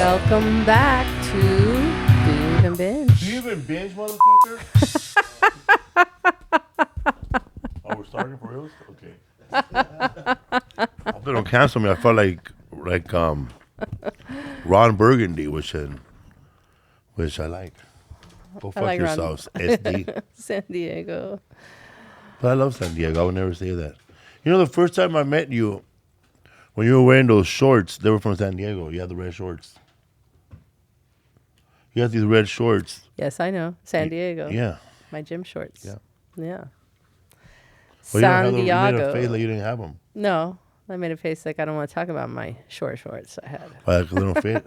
Welcome back to Biehn and Binge. Do you even binge, motherfucker? Oh, we're starting for real? Okay. Hope they don't cancel me. I felt like Ron Burgundy, which I like. Go fuck like yourselves, SD. San Diego. But I love San Diego. I would never say that. You know, the first time I met you, when you were wearing those shorts, they were from San Diego. You had the red shorts. You had these red shorts. Yes, I know. San Diego. Yeah. My gym shorts. Yeah. Yeah. Well, San you made a Diego. face like you didn't have them. No, I made a face like I don't want to talk about my shorts I had. Like they don't fit.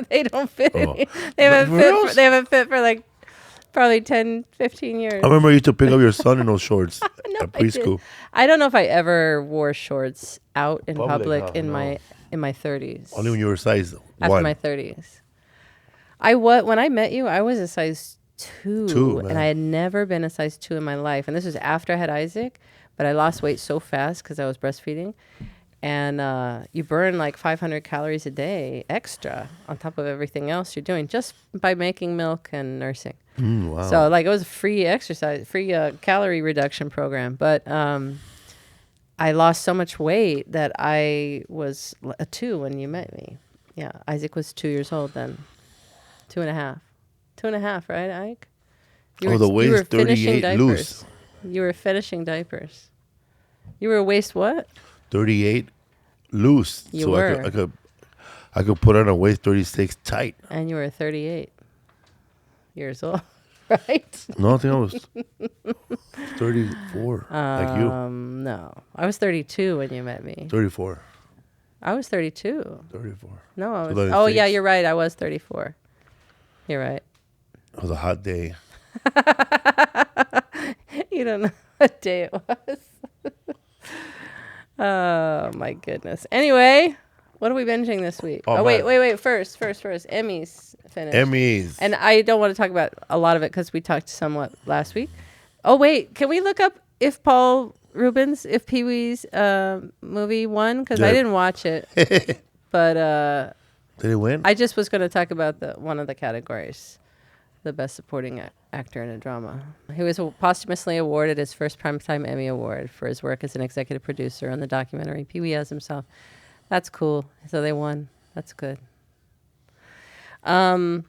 They don't fit. Oh. They haven't fit for like probably 10, 15 years. I remember I used to pick up your son in those shorts No, at preschool. I don't know if I ever wore shorts out in public no, in no. my 30s. Only when you were size After 1. my 30s. When I met you, I was a size 2 and I had never been a size 2 in my life. And this was after I had Isaac, but I lost weight so fast because I was breastfeeding. And you burn like 500 calories a day extra on top of everything else you're doing just by making milk and nursing. Wow. So like it was a free exercise, free calorie reduction program. But I lost so much weight that I was a 2 when you met me. Yeah, Isaac was 2 years old then. 2.5. 2.5, right, Ike? The waist 38 loose. You were finishing diapers. You were waist what? 38 loose. You were. I could put on a waist 36 tight. And you were 38 years old, right? No, I think I was 34, like you. No. I was 32 when you met me. 34. I was 32. 34. No, I was. 36. Oh, yeah, you're right. I was 34. You're right. It was a hot day. You don't know what day it was. Oh, my goodness. Anyway, what are we binging this week? Oh, wait. First. Emmys finished. Emmys. And I don't want to talk about a lot of it because we talked somewhat last week. Oh, wait. Can we look up if Pee Wee's movie won? Because I didn't watch it. But did it win? I just was going to talk about one of the categories, the Best Supporting Actor in a Drama. He was posthumously awarded his first Primetime Emmy Award for his work as an executive producer on the documentary Pee Wee as Himself. That's cool. So they won. That's good. I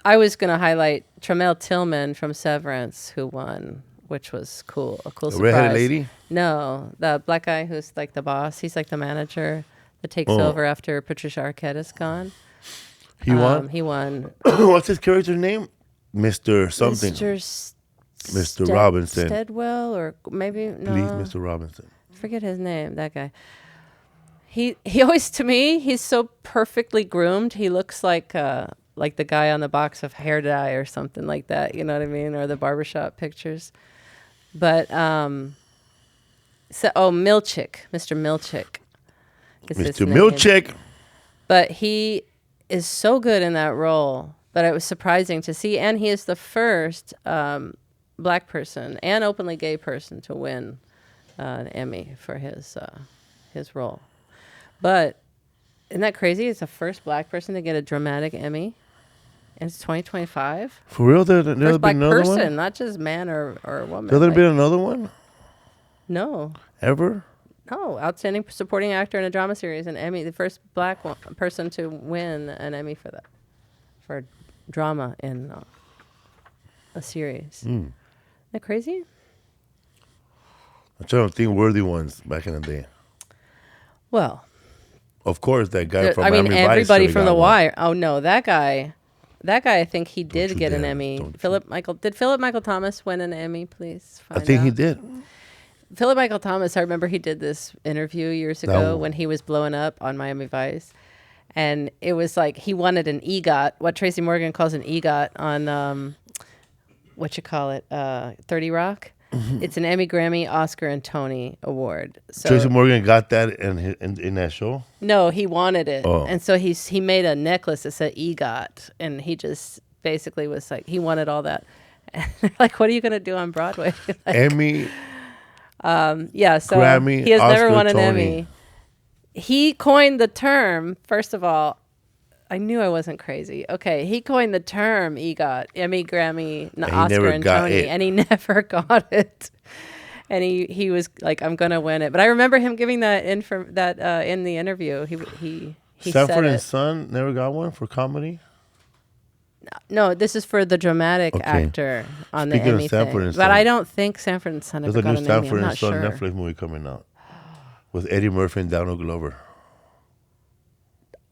was going to highlight Tremel Tillman from Severance, who won, which was cool. A cool surprise. Redheaded lady? No, the black guy who's like the boss. He's like the manager that takes over after Patricia Arquette is gone. He won? He won. What's his character's name? Mr. something. Mr. Robinson. Steadwell, or maybe no. Please, Mr. Robinson. Forget his name. That guy. He always, to me, he's so perfectly groomed. He looks like the guy on the box of hair dye or something like that. You know what I mean? Or the barbershop pictures. But Milchick, Mr. Milchick. Mr. Milchick. But he is so good in that role. But it was surprising to see. And he is the first black person and openly gay person to win an Emmy for his role. But isn't that crazy? It's the first black person to get a dramatic Emmy. And it's 2025. For real? There's first been black another person, one? not just man or woman. Has there been another one? No. Ever? No. Outstanding Supporting Actor in a Drama Series, an Emmy. The first black person to win an Emmy for that. For drama in a series. Isn't that crazy? I'm trying to think worthy ones back in the day. Well, of course, that guy from Miami Vice. Everybody from The Wire. Oh no, that guy. I think he did get an Emmy. Did Philip Michael Thomas win an Emmy? Please. I think he did. Philip Michael Thomas. I remember he did this interview years ago when he was blowing up on Miami Vice. And it was like he wanted an EGOT, what Tracy Morgan calls an EGOT on, 30 Rock. It's an Emmy, Grammy, Oscar, and Tony award. So Tracy Morgan got that in that show? No, he wanted it. Oh. And so he made a necklace that said EGOT. And he just basically was like, he wanted all that. And they're like, what are you going to do on Broadway? Like, Emmy, so Grammy, he has Oscar, never won an Tony. Emmy. He coined the term, first of all, I knew I wasn't crazy. Okay, he coined the term EGOT, Emmy, Grammy, Oscar, never and got Tony, it. and he never got it. And he was like, "I'm gonna win it." But I remember him giving that in the interview. He Sanford said and it. Son never got one for comedy. No, this is for the dramatic Okay. actor on Speaking the of Emmy Sanford thing. and But Son, I don't think Sanford and Son There's ever a got new an Emmy. Sanford I'm and not Son sure. Netflix movie coming out with Eddie Murphy and Donald Glover.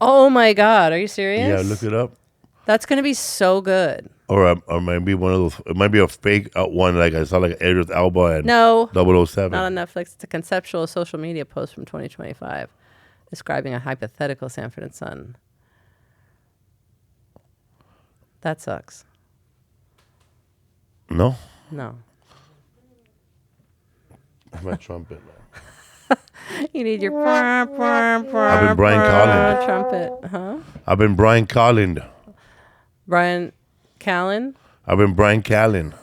Oh my God, are you serious? Yeah, look it up. That's gonna be so good. Or maybe one of those. It might be a fake one. Like I saw, like Idris Elba and No, 007. not on Netflix. It's a conceptual social media post from 2025 describing a hypothetical Sanford and Son. That sucks. No, No. it's my trumpet. You need your I've been Brian Collins. trumpet, huh? I've been Brian Collins. Brian Callen. I've been Brian Callen.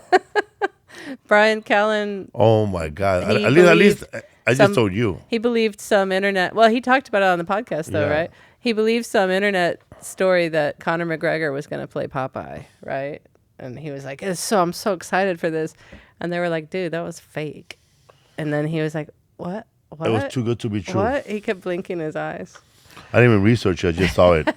Brian Callen. Oh my God! He At least believed I some- just told you. He believed some internet. Well, he talked about it on the podcast, though, Yeah. right? He believed some internet story that Conor McGregor was going to play Popeye, right? And he was like, I'm so excited for this. And they were like, dude, that was fake. And then he was like, what? It was too good to be true. What? He kept blinking his eyes. I didn't even research it. I just saw it.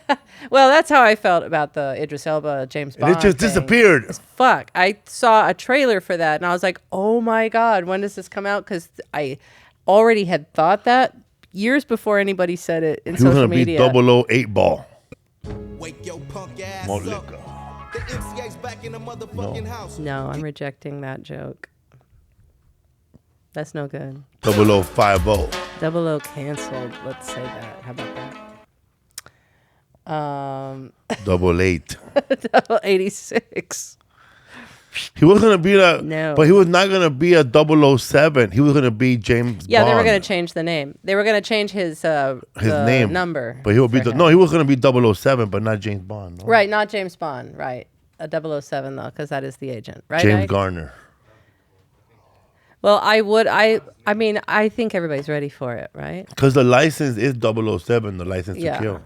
Well, that's how I felt about the Idris Elba James Bond. And it just thing. disappeared. It's fuck. I saw a trailer for that and I was like, oh my God, when does this come out? Because I already had thought that years before anybody said it in He was social gonna be media. 008 ball. Wake your punk ass More up. liquor. The MCA's back in the motherfucking house. No, I'm rejecting that joke. That's no good. 0050. 00 canceled. Let's say that. How about that? 88. 86. He was gonna be No. but he was not gonna be a 007. He was gonna be James Yeah, Bond. they were going to change the name. They were going to change his the name number. But he would be for him. no. He was gonna be 007, but not James Bond. No? Right, not James Bond. Right, a 007 though, because that is the agent. Right, James Ike? Garner. Well, I mean, I think everybody's ready for it, right? Because the license is 007, the license Yeah. to kill.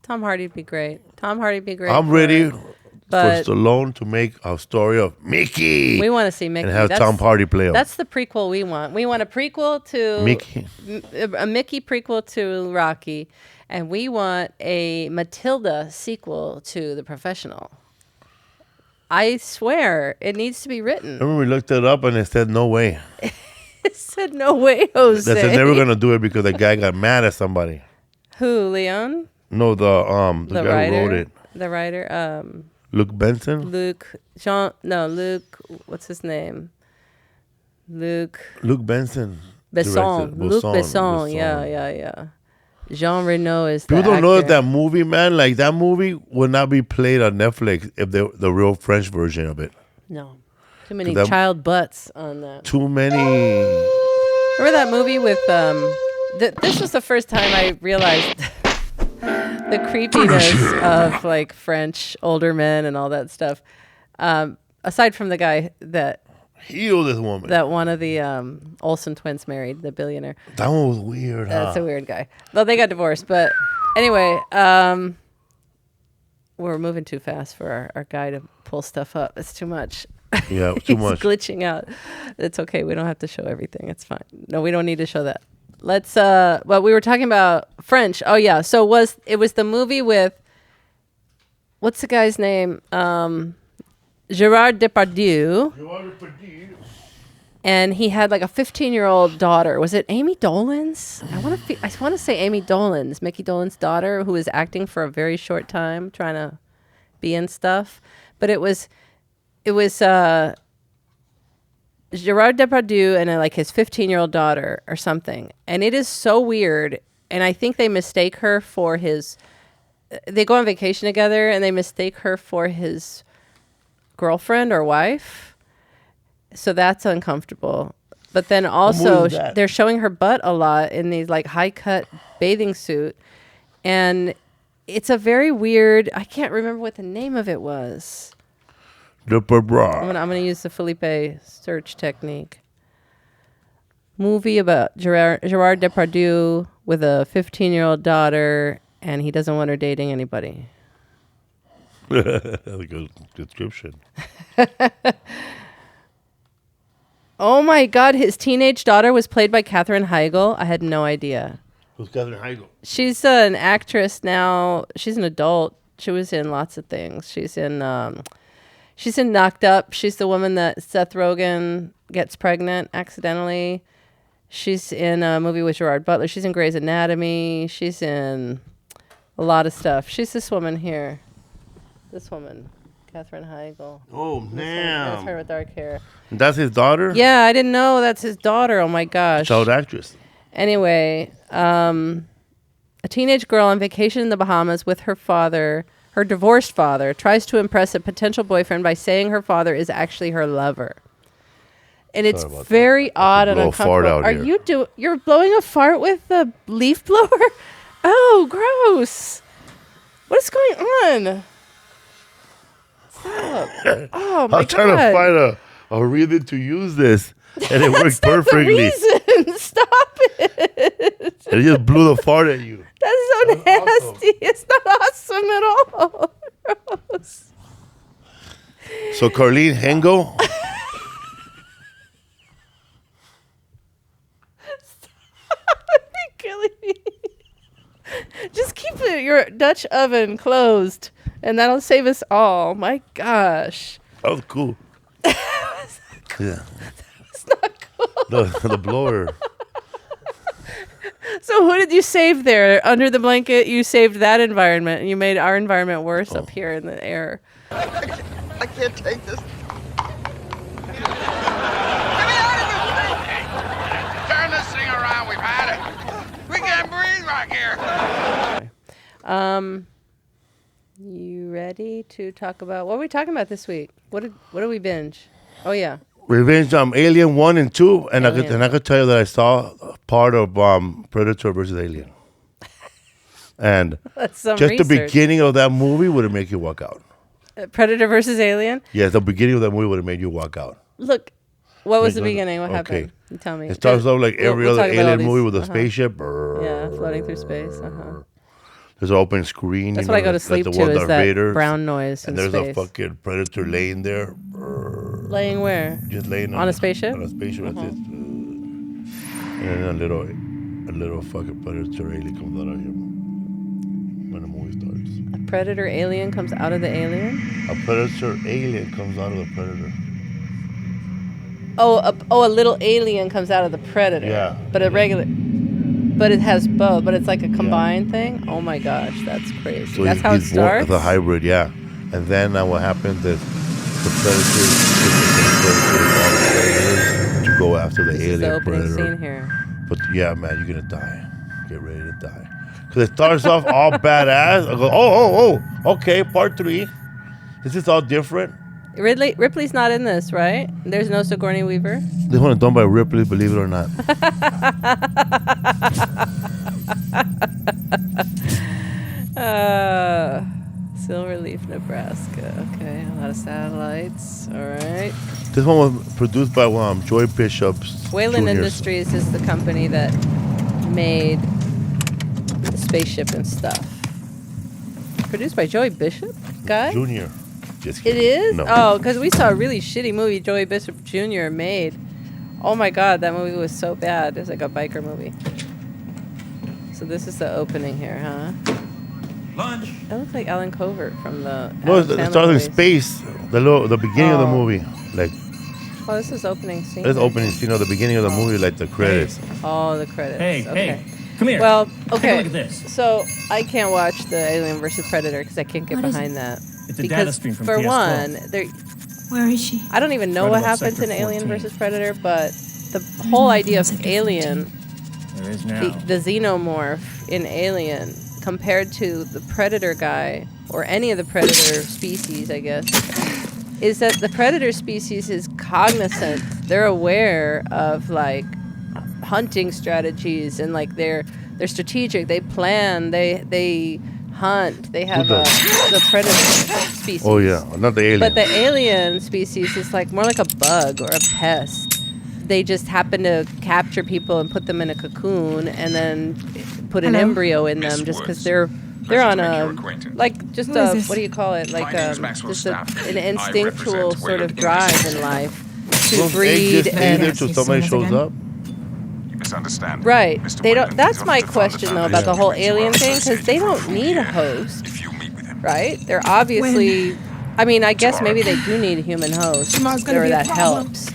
Tom Hardy'd be great. Tom Hardy'd be great. I'm for ready it. for But Stallone to make a story of Mickey. we want to see Mickey. and have That's- Tom Hardy play him. That's the prequel we want. We want a prequel to Mickey. a Mickey prequel to Rocky, and we want a Matilda sequel to The Professional. I swear it needs to be written. Remember we looked it up and it said no way. It said no way, Jose. That they're never gonna do it because the guy got mad at somebody. Who, Leon? No, the guy writer. who wrote it, The writer, Luke Benson. Luke, what's his name? Luke Luke Benson. Besson. directed. Luc Besson. Besson. Yeah. Jean Reno is the People don't know actor. that movie, man. Like that movie would not be played on Netflix if the real French version of it. No. Too many that- child butts on that. Too many. Remember that movie with, this was the first time I realized the creepiness of like French older men and all that stuff. Aside from the guy that Heal this woman. one of the Olsen twins married, the billionaire. That one was weird. That's huh? a weird guy. Though they got divorced. But anyway, we're moving too fast for our guy to pull stuff up. It's too much. Yeah, too He's much. glitching out. It's okay. We don't have to show everything. It's fine. No, we don't need to show that. Let's well, we were talking about French. Oh yeah. So it was the movie with what's the guy's name? Gerard Depardieu. And he had like a 15-year-old daughter. Was it Amy Dolan's? I want to say Amy Dolan's, Mickey Dolan's daughter, who was acting for a very short time, trying to be in stuff. But it was Gerard Depardieu and like his 15-year-old daughter or something. And it is so weird. And I think they mistake her for his. They go on vacation together and they mistake her for his girlfriend or wife. So that's uncomfortable. But then also movie is that? they're showing her butt a lot in these like high cut bathing suit. And it's a very weird, I can't remember what the name of it was. The bra. I'm gonna use the Felipe search technique. Movie about Gerard Depardieu with a 15-year-old daughter, and he doesn't want her dating anybody. That's a good description. Oh my God, his teenage daughter was played by Katherine Heigl. I had no idea. Who's Katherine Heigl? She's an actress now. She's an adult. She was in lots of things. She's in Knocked Up. She's the woman that Seth Rogen gets pregnant accidentally. She's in a movie with Gerard Butler. She's in Grey's Anatomy. She's in a lot of stuff. She's this woman here. This woman, Katherine Heigl. Oh, damn. That's her with dark hair. That's his daughter? Yeah, I didn't know that's his daughter. Oh, my gosh. Child actress. Anyway, a teenage girl on vacation in the Bahamas with her father, her divorced father, tries to impress a potential boyfriend by saying her father is actually her lover. And it's very odd and uncomfortable. You're blowing a fart with the leaf blower? Oh, gross. What is going on? Stop. Oh, my God. I'm trying to find a reason to use this, and it worked perfectly. The reason. Stop it. And it just blew the fart at you. That's so nasty. Awesome. It's not awesome at all. Gross. So Carlene Hengo. You're killing me. Just keep your Dutch oven closed, and that'll save us all. My gosh. That was cool. Yeah. It's not cool. The blower. So who did you save there? Under the blanket, you saved that environment, and you made our environment worse up here in the air. I can't take this. Get me out of this thing! Turn this thing around. We've had it. We can't breathe right here. You ready to talk about what are we talking about this week? What did we binge? Oh yeah. Revenge Alien 1 and 2, and Alien. I could tell you that I saw part of Predator versus Alien. And That's some just research. the beginning of that movie would have made you walk out. Predator versus Alien? Yeah, the beginning of that movie would have made you walk out. Look, what was the Like, beginning? What okay. happened? You tell me. It starts off like every we'll other talk about all Alien these- movie with a spaceship. Yeah, floating through space. There's an open screen. That's what I go to sleep to is that brown noise and in there's space. a fucking Predator laying there. Laying where? Just laying On a spaceship? On a spaceship. That's it. And then a little fucking Predator alien comes out of him when the movie starts. A predator alien comes out of the alien? A Predator alien comes out of the Predator. A little alien comes out of the predator. Yeah. But it has both, but it's like a combined thing? Oh my gosh, that's crazy. So That's how it starts? The hybrid, yeah. And then what happens is the Predator to go after the This alien is the opening Predator. scene here. But yeah, man, you're gonna die. Get ready to die. Because it starts off all badass. I go, okay, part 3. This is all different. Ripley's not in this, right? There's no Sigourney Weaver? This one is done by Ripley, believe it or not. Silverleaf, Nebraska. Okay, a lot of satellites. All right. This one was produced by Joy Bishop's Wayland Jr.'s. Industries is the company that made the spaceship and stuff. Produced by Joey Bishop? Guy? Junior. Just It kidding. is? No. Oh, because we saw a really shitty movie Joey Bishop Jr. made. Oh my God, that movie was so bad. It was like a biker movie. So this is the opening here, huh? Lunch. That looks like Alan Covert from the. No, Addams it Family starts in movies. space. The beginning of the Oh. movie. Like, Oh, this is opening scene. this opening scene of the beginning of the movie, like the credits. Oh, the credits. Hey, okay. hey, come here. Well, Take a okay. look at this. So I can't watch the Alien versus Predator because I can't get What is behind that. It's a because data stream from for PS12. one, there. Where is she? I don't even know Right what above happens in Sector Alien 14. versus Predator, but the whole idea of Sector Alien, There is now. the xenomorph in Alien, compared to the Predator guy or any of the Predator species, I guess, is that the Predator species is cognizant. They're aware of like hunting strategies and like they're strategic. They plan. They hunt. They have the Predator species. Oh, yeah. Not the alien. But the alien species is like more like a bug or a pest. They just happen to capture people and put them in a cocoon, and then put an embryo in them just because they're on a just a what do you call it, like just an instinctual sort of drive in life to breed and till somebody shows up. Misunderstand. Right. Mr. They don't. Wyndham That's is my often found question though about the whole alien thing, because they don't need a host, If you meet with him. right? They're obviously. I mean, I guess maybe they do need a human host, or that helps.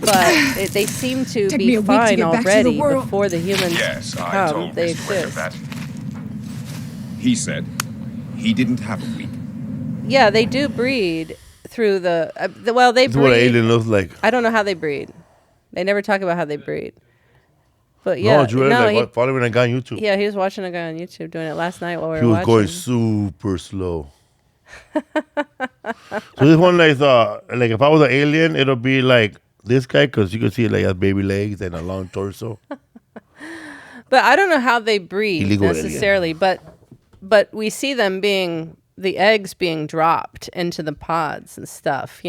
But they seem to be fine already before the humans Yes, I come. told They Mr. Wyndham exist. that. He said he didn't have a week. Yeah, they do breed through the. Well, they That's what an breed. alien looks like. I don't know how they breed. They never talk about how they breed. But yeah, No, Drew, like, he, following a guy on YouTube. yeah, he was watching a guy on YouTube doing it last night while we He were was watching. going super slow. So this one, like if I was an alien, it'll be like this guy, because you can see like has baby legs and a long torso. But I don't know how they breed Illegal necessarily. But we see them the eggs being dropped into the pods and stuff,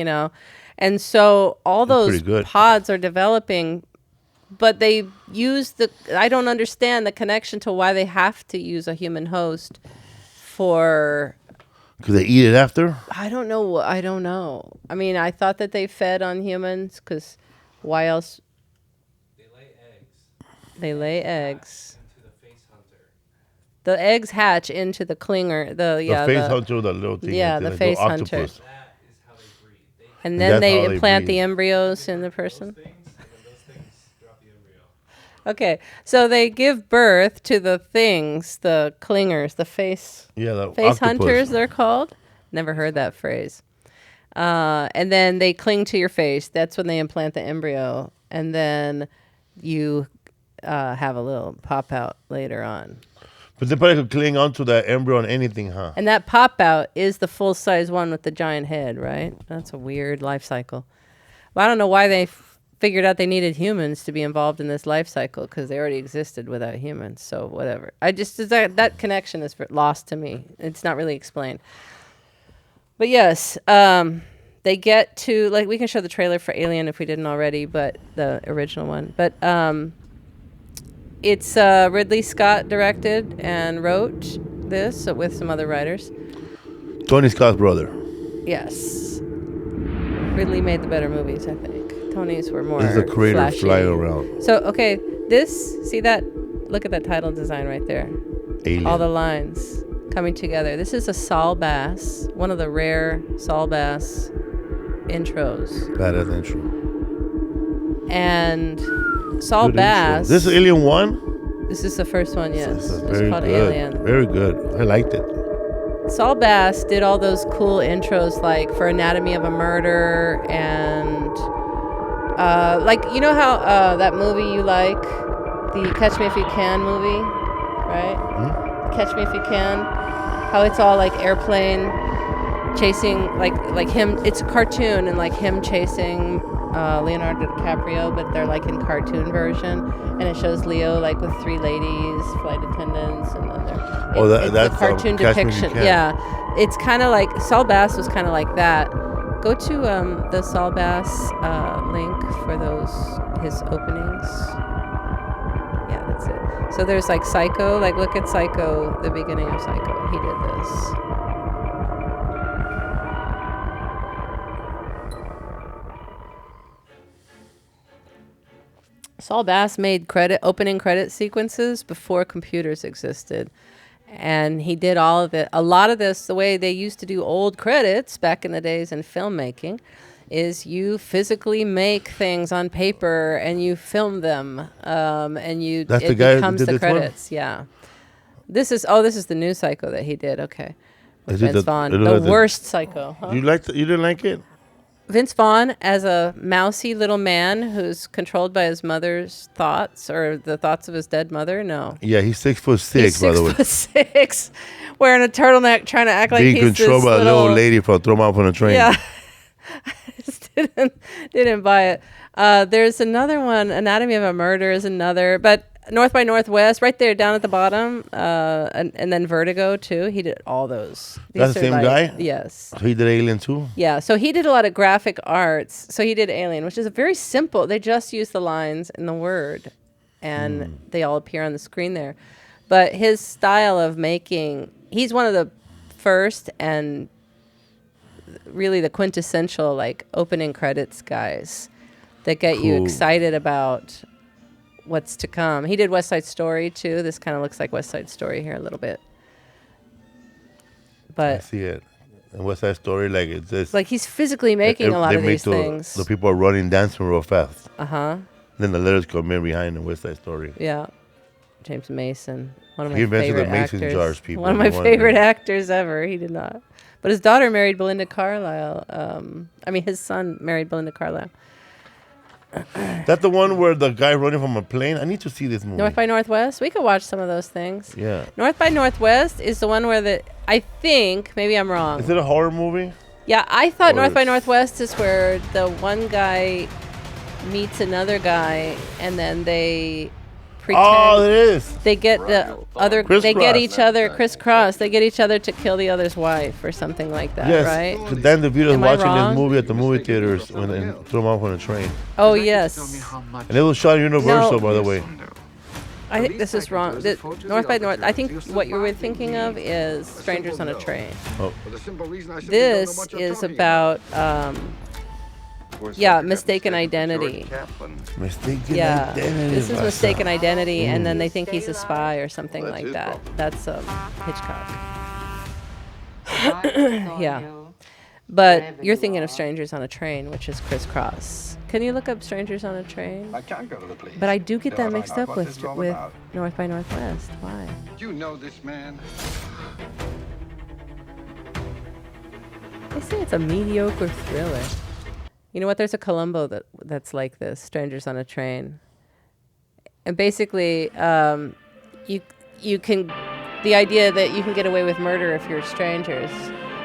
and so all That's those pretty good. pods are developing. But they use I don't understand the connection to why they have to use a human host for. Because they eat it after? I don't know. I mean, I thought that they fed on humans, because why else? They lay eggs. Into the face hunter. The eggs hatch into the clinger. The face hunter, the little thing. Yeah, like the like face little hunter. octopus. And then That's they how they implant breed. the embryos in the person. Okay, so they give birth to the things, the clingers, the face Yeah, the face octopus. hunters, they're called. Never heard that phrase. And then they cling to your face. That's when they implant the embryo. And then you have a little pop out later on. But they probably could cling onto that embryo on anything, huh? And that pop out is the full size one with the giant head, right? That's a weird life cycle. Well, I don't know why they figured out they needed humans to be involved in this life cycle, because they already existed without humans. So whatever. That connection is lost to me. It's not really explained. But yes, they get to, like, we can show the trailer for Alien if we didn't already, but the original one. But it's Ridley Scott directed and wrote this with some other writers. Tony Scott's brother. Yes. Ridley made the better movies, I think. Tony's were more This is a creator flashy. flying around. So, okay, see that? Look at that title design right there. Alien. All the lines coming together. This is a Saul Bass, one of the rare Saul Bass intros. Badass intro. And Saul Good Bass. intro. This is Alien 1? This is the first one, yes. This is It's very called good. Alien. Very good. I liked it. Saul Bass did all those cool intros, like for Anatomy of a Murder and like, you know how that movie you like, the Catch Me If You Can movie, right? Hmm? Catch Me If You Can, how it's all like airplane chasing, like him, it's a cartoon and like him chasing Leonardo DiCaprio, but they're like in cartoon version, and it shows Leo like with three ladies, flight attendants, and then it's that's a cartoon Catch Me If You depiction. Can. Yeah, it's kind of like Saul Bass was kind of like that. Go to the Saul Bass link for his openings. Yeah, that's it. So there's like Psycho, like look at Psycho, the beginning of Psycho. He did this. Saul Bass made opening credit sequences before computers existed. And he did all of it. A lot of this, the way they used to do old credits back in the days in filmmaking, is you physically make things on paper and you film them, and it the guy who becomes did the this one? credits. Yeah, this is the new Psycho that he did. Okay, with Is it Vince the- Vaughn, it the was the- worst Psycho. Huh? You didn't like it? Vince Vaughn as a mousy little man who's controlled by his mother's thoughts or the thoughts of his dead mother. No. Yeah, he's 6'6", He's by the way. 6'6", wearing a turtleneck, trying to act like Being he's controlled this by a little little lady for throw him off on a train. Yeah, I just didn't buy it. There's another one. Anatomy of a Murder is another, but North by Northwest, right there down at the bottom, and then Vertigo too. He did all those. That's the These are same guy? Yes. He did Alien too? Yeah, so he did a lot of graphic arts. So he did Alien, which is a very simple. They just use the lines and the word, and they all appear on the screen there. But his style of making, he's one of the first and really the quintessential like opening credits guys that get you Cool. excited about what's to come. He did West Side Story too. This kind of looks like West Side Story here a little bit. I But see it. And what's that story like? It's just like he's physically making a lot of these things. The people are running, dancing real fast. Uh-huh. Then the letters come in behind the West Side Story. Yeah. James Mason. One of my He invented the favorite mason actors. jars, people. One of my They wanted favorite to- actors ever. He did not. But his daughter married Belinda Carlisle. His son married Belinda Carlisle. That's the one where the guy running from a plane. I need to see this movie. North by Northwest. We could watch some of those things. Yeah. North by Northwest is the one where I think, maybe I'm wrong. Is it a horror movie? Yeah, I thought Or North by it's- Northwest is where the one guy meets another guy and then they pretend Oh, it is. they get the other Crisscross. they get each other crisscross. They get each other to kill the other's wife or something like that, Yes. right? 'Cause Dan DeVito's Am I watching wrong? this movie at the movie theaters when they threw him off on a train. Oh yes. And it was shot at Universal, No. by the way. I think this is wrong. North by North. I think what you were thinking of is Strangers on a Train. Oh. This is about mistaken identity. Mistaken Yeah, identity. this is mistaken identity, and then they think he's a spy or something like that. That's Hitchcock. Yeah, but you're thinking of Strangers on a Train, which is Crisscross. Can you look up Strangers on a Train? I can't go to the police. But I do get that mixed up What with this is all with about. North by Northwest. Why? You know this man. They say it's a mediocre thriller. You know what? There's a Columbo that's like this, Strangers on a Train. And basically, you can, the idea that you can get away with murder if you're strangers.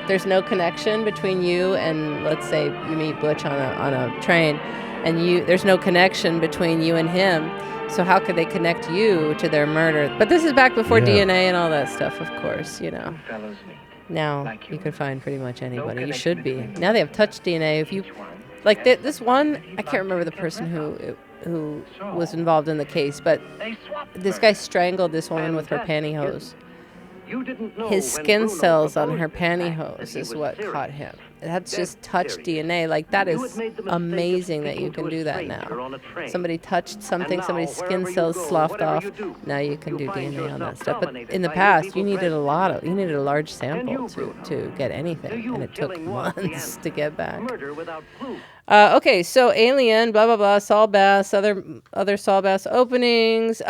There's no connection between you and, let's say, you meet Butch on a train, and there's no connection between you and him. So how could they connect you to their murder? But this is back before DNA and all that stuff, of course, you know. Now you could find pretty much anybody. You should be. Now they have touch DNA. If you like this one, I can't remember the person who was involved in the case, but this guy strangled this woman with her pantyhose. His skin cells on her pantyhose is what caught him. That's just touch DNA. Like, that is amazing that you can do that now. Somebody touched something, somebody's skin cells sloughed off. Now you can do DNA on that stuff. But in the past, you needed a large sample to get anything, and it took months to get back. Okay, so Alien, blah blah blah, Saul Bass, other Saul Bass openings.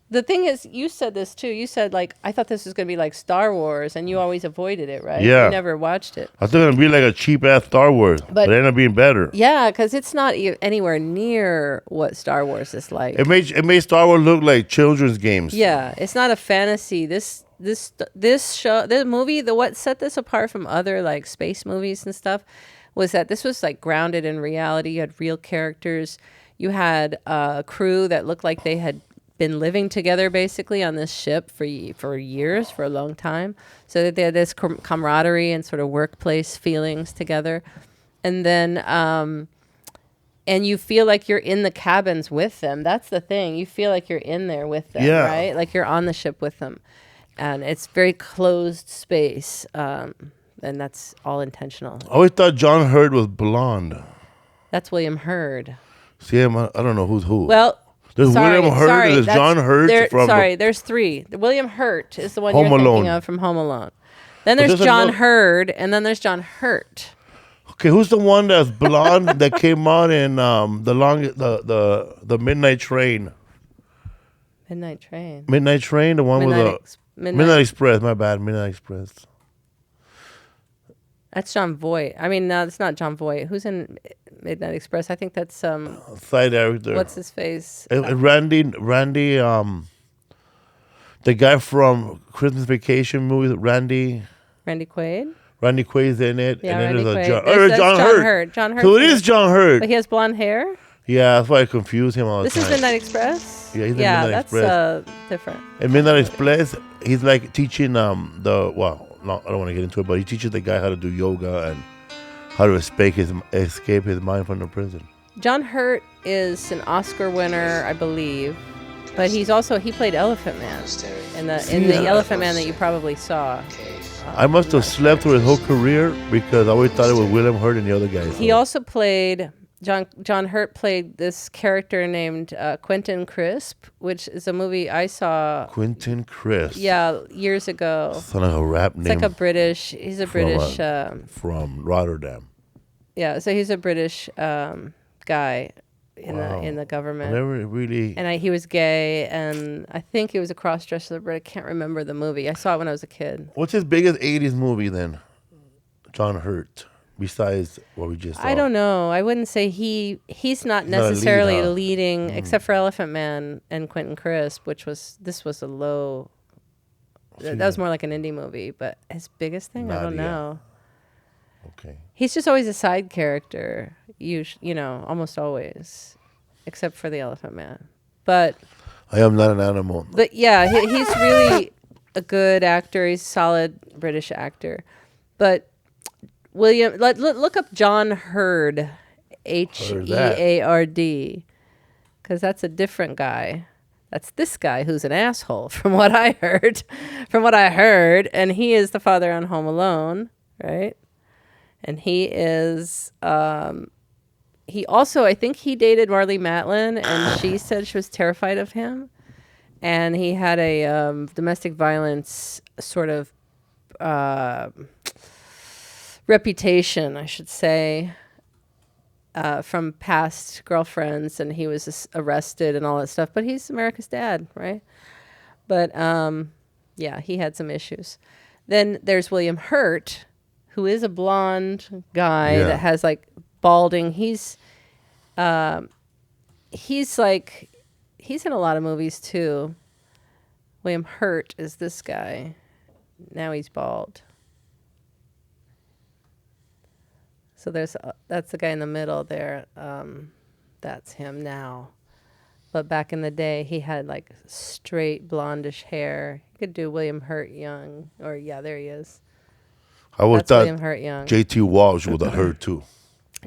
The thing is, you said this too. You said, like, I thought this was going to be like Star Wars, and you always avoided it, right? Yeah. You never watched it. I thought it would be like a cheap ass Star Wars, but it ended up being better. Yeah, because it's not anywhere near what Star Wars is like. It made Star Wars look like children's games. Yeah, it's not a fantasy. This movie, what set this apart from other like space movies and stuff was that this was like grounded in reality. You had real characters. You had a crew that looked like they had been living together basically on this ship for years, for a long time. So that they had this camaraderie and sort of workplace feelings together. And then, and you feel like you're in the cabins with them. That's the thing. You feel like you're in there with them, right? Like you're on the ship with them. And it's very closed space. And that's all intentional. I always thought John Hurt was blonde. That's William Hurt. See, I don't know who's who. Well, there's William Hurt, there's John Hurt from there's three. William Hurt is the one Home you're Alone. thinking of from Home Alone. Then there's John Hurd, and then there's John Hurt. Okay, who's the one that's blonde that came on in the Midnight Train? Midnight Train. Midnight Train, the one with Midnight Express. My bad, Midnight Express. That's John Voight. I mean, no, it's not John Voight. Who's in Midnight Express? I think that's side actor. What's his face? Randy, the guy from Christmas Vacation movie, Randy Quaid. Randy Quaid's in it. Yeah, and then Randy there's Quaid. John Hurt. John Hurt. So it is John Hurt. But he has blonde hair? Yeah, that's why I confuse him all the This time. is Midnight Express? Yeah, he's in Midnight Express. That's different. In Midnight Express, he's like teaching I don't want to get into it, but he teaches the guy how to do yoga and how to escape his mind from the prison. John Hurt is an Oscar winner, I believe. But he played Elephant Man in the Elephant Man that you probably saw. I must have slept through his whole career because I always thought it was William Hurt and the other guys. He also played John Hurt played this character named Quentin Crisp, which is a movie I saw. Quentin Crisp. Yeah, years ago. Sounds like a rap name. It's like he's a British. From Rotterdam. Yeah, so he's a British guy in the government. I never really. And he was gay, and I think he was a cross-dresser, but I can't remember the movie. I saw it when I was a kid. What's his biggest 80s movie then? John Hurt. Besides what we just saw. I don't know. I wouldn't say he's not necessarily leading, except for Elephant Man and Quentin Crisp, this was a low. That was more like an indie movie, but his biggest thing, I don't know. Okay. He's just always a side character, almost always, except for the Elephant Man. But I am not an animal. But yeah, he's really a good actor. He's a solid British actor. But William, look up John Heard, Heard, because that's a different guy. That's this guy who's an asshole, from what I heard. And he is the father on Home Alone, right? And he is, he also, I think he dated Marlee Matlin, and she said she was terrified of him. And he had a domestic violence sort of reputation, I should say, from past girlfriends, and he was arrested and all that stuff. But he's America's dad, right? But yeah, he had some issues. Then there's William Hurt, who is a blonde guy that has like balding. He's in a lot of movies too. William Hurt is this guy. Now he's bald. So that's the guy in the middle there. That's him now. But back in the day, he had like straight blondish hair. You could do William Hurt young, or there he is. I always thought William Hurt young. J.T. Walsh was a Hurt too.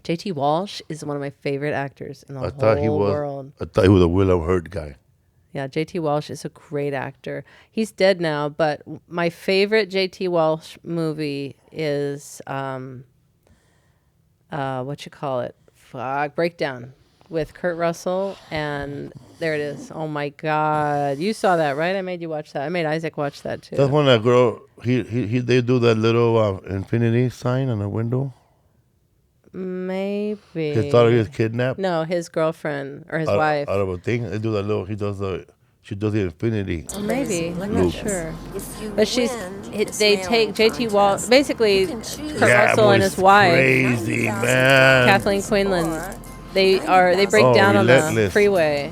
J.T. Walsh is one of my favorite actors in the whole world. I thought he was a William Hurt guy. Yeah, J.T. Walsh is a great actor. He's dead now, but my favorite J.T. Walsh movie is Breakdown with Kurt Russell, and there it is. Oh my God, you saw that, right? I made you watch that. I made Isaac watch that too. That's when that girl they do that little infinity sign on the window. Maybe His daughter gets kidnapped. No, his girlfriend or his wife. Out of a thing, they do that little. She does the infinity. Maybe I'm not sure. But they take J.T. Walsh, basically Kurt Russell and his wife, crazy man, Kathleen Quinlan. They break down on the freeway,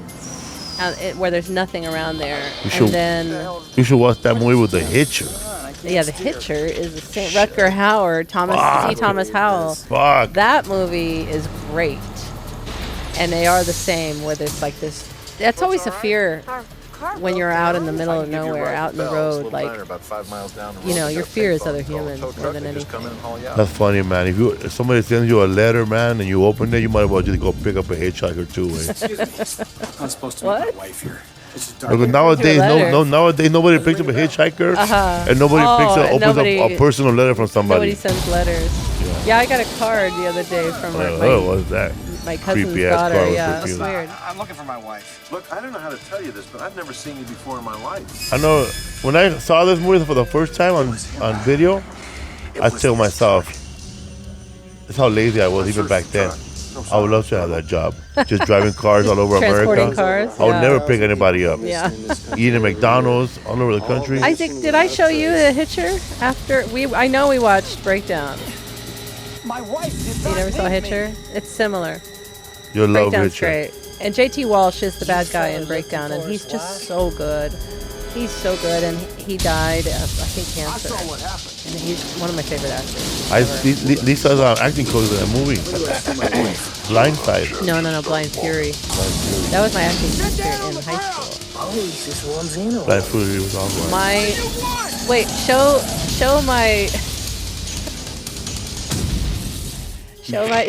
where there's nothing around there. You should watch that movie with The Hitcher. Yeah, The Hitcher is the same. Rutger Hauer, Thomas Howell. Fuck. That movie is great, and they are the same. Where there's like this. That's always a fear when you're out in the middle of nowhere, out in the road, like, your fear is other humans more than anything. That's funny, man. If somebody sends you a letter, man, and you open it, you might as well just go pick up a hitchhiker too. I'm supposed to meet my wife here. Nowadays, nowadays nobody picks up a hitchhiker, and nobody opens up a personal letter from somebody. Nobody sends letters. Yeah, I got a card the other day from what's that? My cousin's Creepy daughter. Ass Yeah, it's weird. I'm looking for my wife. Look, I don't know how to tell you this, but I've never seen you before in my life. I know when I saw this movie for the first time on video, I tell myself, that's how lazy I was even back then. I would love to have that job. Just driving cars all over America. Cars? I would never pick anybody up. Yeah. Eating at McDonald's all over the country. Isaac, did I show you the Hitcher after I know we watched Breakdown. My wife did You never saw Hitcher? It's similar. You'll love Breakdown's Hitcher. great. And J.T. Walsh is the bad guy in Breakdown, and he's just so good. He's so good, and he died of, I think, cancer. And he's one of my favorite actors. Lisa's acting coach in that movie. Blindside. No, Blind Fury. That was my acting teacher in high school. Blind Fury was awesome.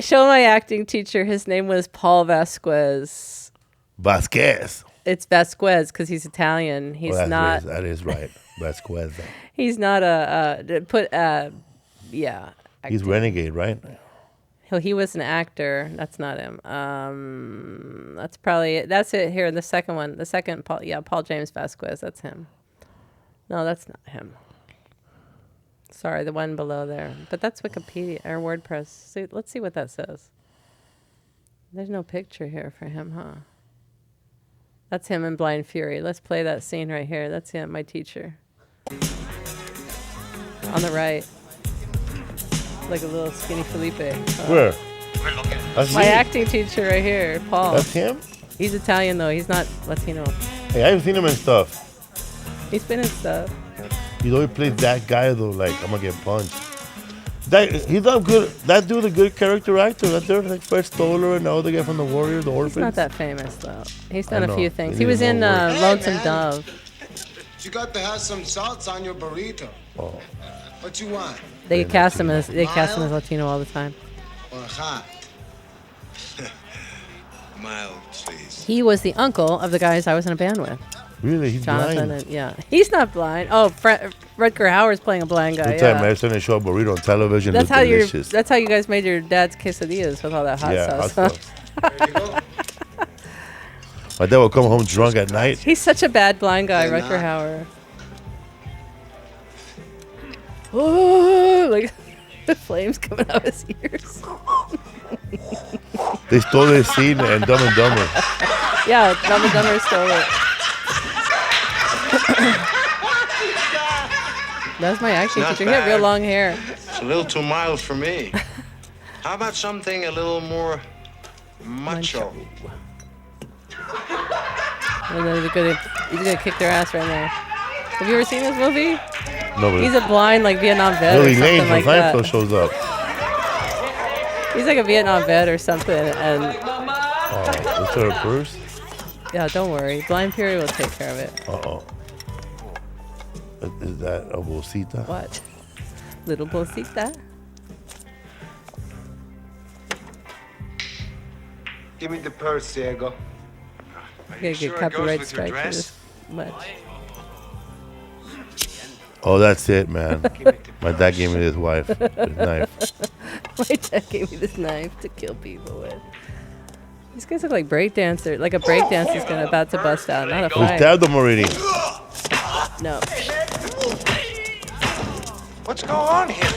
Show my acting teacher. His name was Paul Vasquez. Vasquez. It's Vasquez because he's Italian. He's not. That is right. Vasquez. He's not yeah. He's Renegade, right? He was an actor. That's not him. That's probably it. That's it here. The second one. The second Paul. Yeah, Paul James Vasquez. That's him. No, that's not him. Sorry, the one below there. But that's Wikipedia or WordPress. See, let's see what that says. There's no picture here for him, huh? That's him in Blind Fury. Let's play that scene right here. That's him, my teacher. On the right. Like a little skinny Felipe. Where? That's my me. acting teacher right here, Paul. That's him? He's Italian, though. He's not Latino. Hey, I've seen him in stuff. He's been in stuff. He's always plays that guy, though, like, I'm going to get punched. He's not good. That dude's a good character actor. That dude, like Fred Stoller and the other guy from The Warriors, The Orphans. He's not that famous, though. He's done a know. few things. He He was in didn't Lonesome Dove. You got to have some salts on your burrito. Oh. What you want? They cast him as Latino all the time. Or hot? Mild, please. He was the uncle of the guys I was in a band with. Really? He's Jonathan blind? and yeah. He's not blind. Oh, Rutger Hauer's playing a blind guy. One time I was trying to show a burrito on television. That's how delicious. That's how you guys made your dad's quesadillas with all that hot sauce. Hot sauce. My dad would come home drunk at night. He's such a bad blind guy, Rutger Hauer. Oh, like the flames coming out of his ears. They stole this scene in Dumb and Dumber. Yeah, Dumb and Dumber stole it. That's my acting Not teacher. He had real bad. long hair. It's a little too mild for me. How about something a little more macho? He's gonna kick their ass right now. Have you ever seen this movie? No, but He's a blind like Vietnam vet Billy or Lane something from like that. Seinfeld shows up. He's like a Vietnam vet or something, and Oh, is there a purse? yeah, don't worry. Blind Fury will take care of it. Uh-oh. Is that a bolsita? What? Little bolsita? Give me the purse, Diego. You're gonna get copyright strike for this much. Oh, that's it, man. My dad gave me his wife, his knife. My dad gave me this knife to kill people with. These guys look like breakdancers. Like a breakdancer's about to bust out, not a We fight. stabbed him already. No. What's going on here?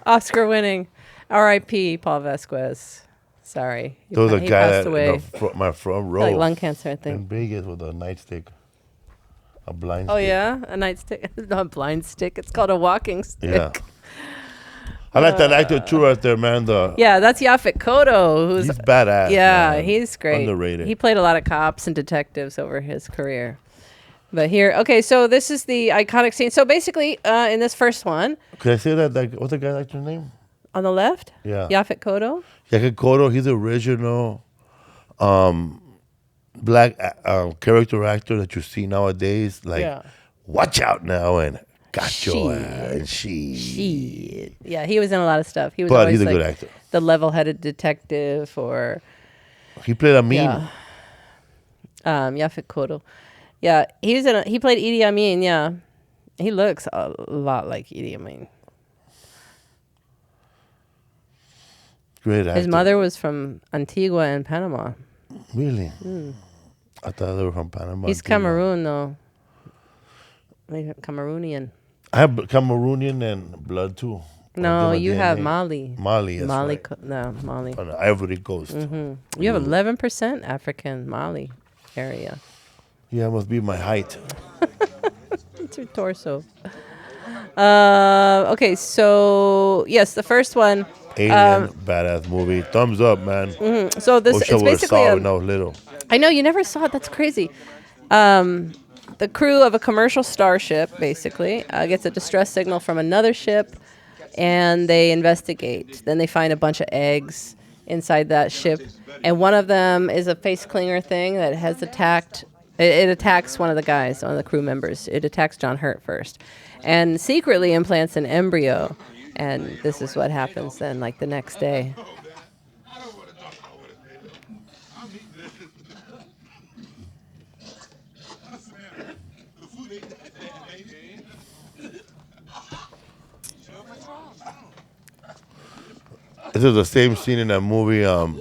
Oscar winning. R.I.P. Paul Vasquez. Sorry. There was a He guy passed that away. my front row Like lung cancer, I in think. Vegas with a nightstick. A blind Oh, stick. yeah? A nightstick. Not a blind stick. It's called a walking stick. Yeah. I like that actor too right there, man. Yeah, that's Yaphet Kotto, who's He's badass. yeah, man. he's great. Underrated. He played a lot of cops and detectives over his career. But here, okay, so this is the iconic scene. So basically, in this first one, Could I say that? What's the guy's actor's name? on the left, Yeah. Yaphet Kotto. Yaphet Kotto, he's the original black character actor that you see nowadays. Like, Yeah. watch out now and got your Shit. ass. And she. Yeah, he was in a lot of stuff. He was But always he's a like good actor. the level-headed detective or He played a mean. yeah. Yaphet Kotto. Yeah, he played Idi Amin, yeah. He looks a lot like Idi Amin. Great actor. His mother was from Antigua and Panama. Really? I thought they were from Panama. He's too. Cameroon, though. Cameroonian. I have Cameroonian and blood too. No, My you have DNA. Mali. Mali, that's Mali, right. no, Mali. On the Ivory Coast. You have 11% African Mali area. Yeah, it must be my height. It's your torso. Okay, so yes, the first one. Alien, badass movie. Thumbs up, man. So this Wish I it's would've basically saw it a, when I was little. I know you never saw it. That's crazy. The crew of a commercial starship basically gets a distress signal from another ship, and they investigate. Then they find a bunch of eggs inside that ship, and one of them is a face clinger thing that has attacked. It attacks one of the guys, one of the crew members. It attacks John Hurt first, and secretly implants an embryo And this is what happens then, like the next day. This is the same scene in that movie, Howard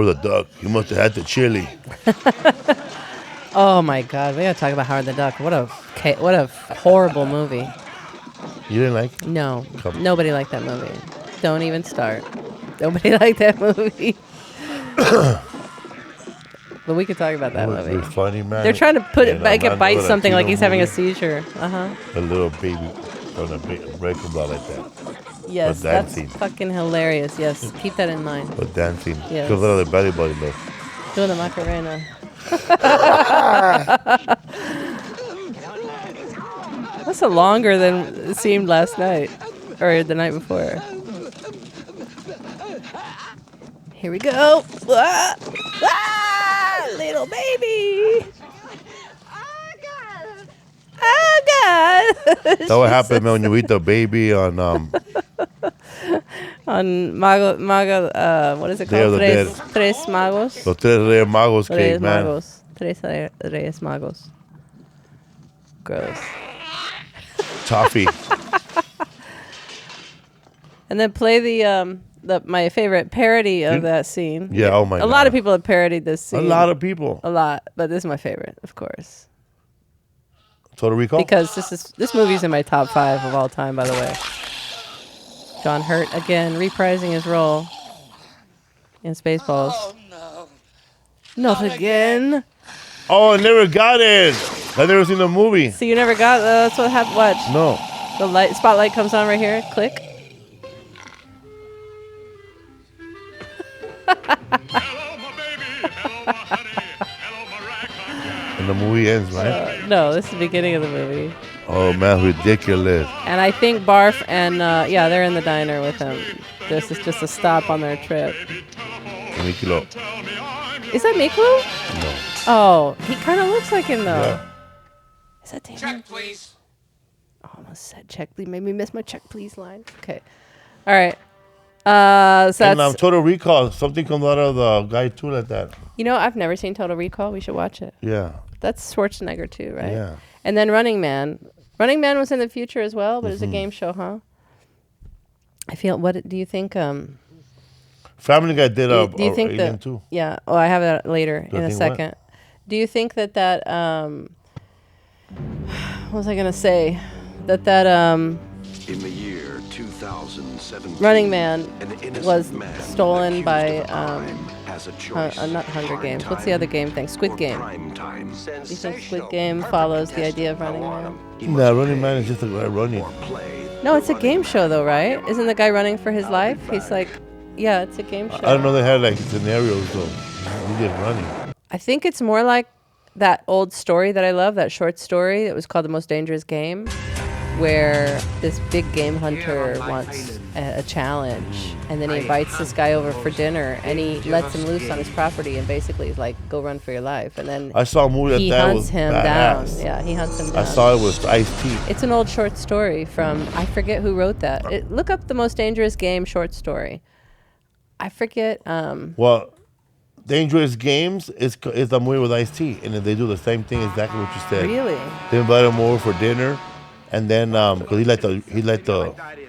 the Duck. You must have had the chili. Oh my God, we gotta talk about Howard the Duck. What a horrible movie. You didn't like it? No, nobody liked that movie. Don't even start. Nobody liked that movie. But we could talk about that movie. It's funny, man. They're trying to make it bite something like he's having a seizure. A little baby on a breaking ball like that. Yes, that's fucking hilarious. Yes, keep that in mind. But dancing. Yes. Because of the belly button, though. Doing the Macarena. That's longer than it seemed last night. Or the night before. Here we go. Ah! Ah! Little baby. Oh, God. That's what happened, man, when you eat the baby on Mago, what is it Day of called? the Dead. Tres Magos. Los Tres Reyes Magos Tres cake, man. Magos. Tres Reyes Magos. Gross. Toffee. And then play the my favorite parody of that scene. Yeah, oh my God. A lot of people have parodied this scene. A lot of people. A lot, but this is my favorite, of course. Total Recall? Because this movie's in my top 5 of all time, by the way. John Hurt again reprising his role in Spaceballs. Oh no! Not again. Oh, I never got it. I've never seen the movie. So you never got? That's what happened. Watch. No. The spotlight comes on right here. Click. And the movie ends, right? No, this is the beginning of the movie. Oh, man, ridiculous. And I think Barf and, they're in the diner with him. This is just a stop on their trip. Miklo. Is that Miklo? No. Oh, he kind of looks like him, though. Yeah. Is that Daniel? Check, please. Oh, I almost said check, please. Made me miss my check, please line. Okay. All right. So And that's... Total Recall, something comes out of the guy, too, like that. You know, I've never seen Total Recall. We should watch it. Yeah. That's Schwarzenegger, too, right? Yeah. And then Running Man. Running Man was in the future as well, but it's a game show, huh? I feel, what do you think? Family Guy did do you think Alien that, too. Yeah. Oh, I have that later in a think second. what? Do you think that what was I going to say? That In the year 2017, Running Man was man stolen by not Hunger Games. What's the other game thing? Squid Game. Do you think Squid Game follows the idea of Running Man? No, Running Man is just a guy running. No, it's a game show though, right? Isn't the guy running for his life? He's like, yeah, it's a game show. I don't know, they had like scenarios though. He's just running. I think it's more like that old story that I love, that short story that was called The Most Dangerous Game, where this big game hunter wants a challenge, and then he invites this guy over for dinner, and he lets him loose on his property, and basically is like, go run for your life. And then I saw a movie he that hunts was him badass. down. Yeah, he hunts him down. I saw it with Ice-T. It's an old short story from, I forget who wrote that. Look up The Most Dangerous Game short story. I forget. Well, Dangerous Games is a movie with Ice-T, and then they do the same thing, exactly what you said. Really? They invite him over for dinner, and then because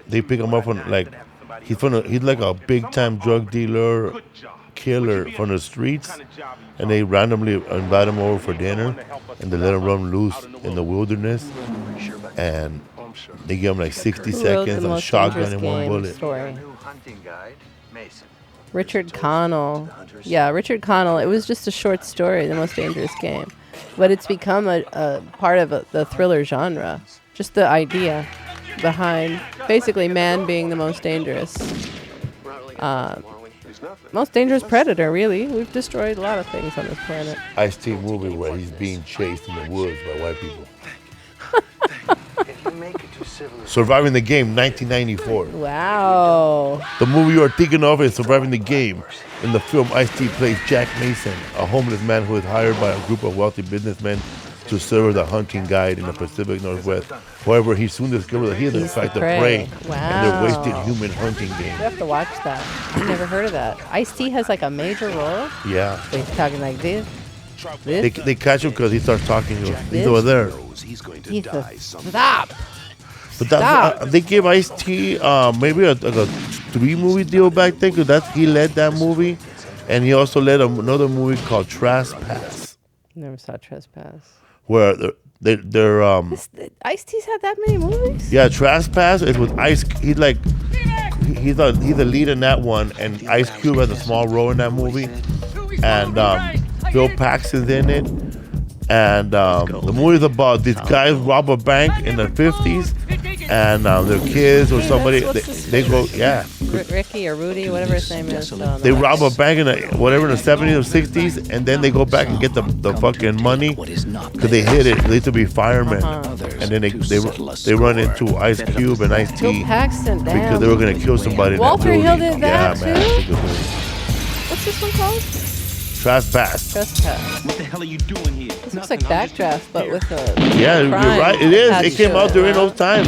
they pick him up from like he's like a big time drug dealer, killer from the streets, and they randomly invite him over for dinner, and they let him run loose in the wilderness, and they give him like 60 seconds on a shotgun and one bullet. Story. Richard Connell. Yeah, Richard Connell. It was just a short story, The Most Dangerous Game. But it's become a part of the thriller genre. Just the idea behind basically man being the most dangerous. Most dangerous predator, really. We've destroyed a lot of things on this planet. Ice-T movie where he's being chased in the woods by white people. Surviving the Game, 1994. Wow. The movie you are thinking of is Surviving the Game. In the film, Ice-T plays Jack Mason, a homeless man who is hired by a group of wealthy businessmen to serve as a hunting guide in the Pacific Northwest. However, he soon discovered that he is in fact the prey, Wow. and they're wasting human hunting You game. have to watch that. I've never heard of that. Ice-T has like a major role. Yeah. So he's talking like this. They catch him because he starts talking to him. He's over there. Stop. But that's, they gave Ice-T maybe a 3-movie deal back then because he led that movie, and he also led another movie called Trespass, Never saw Trespass. where they're Ice-T's had that many movies? yeah, Trespass is with Ice. He's the lead in that one, and Ice Cube has a small role in that movie, and Bill Paxton's in it. And the movie is about these guys rob a bank in the 50s, and their kids or somebody they go Ricky or Rudy, whatever his name is. they rob a bank in the 70s or 60s, and then they go back and get the fucking money because they hid it. They used to be firemen, and then they run into Ice Cube and Ice T Bill Paxton, damn. because they were gonna kill somebody. Walter in that movie. Hill did that yeah, man, too? that's a good movie. What's this one called? Trespass. Trespass. What the hell are you doing here? This looks like Backdraft, but with a Yeah, you're crime right. It is. attached It came to out it. during Wow. those times.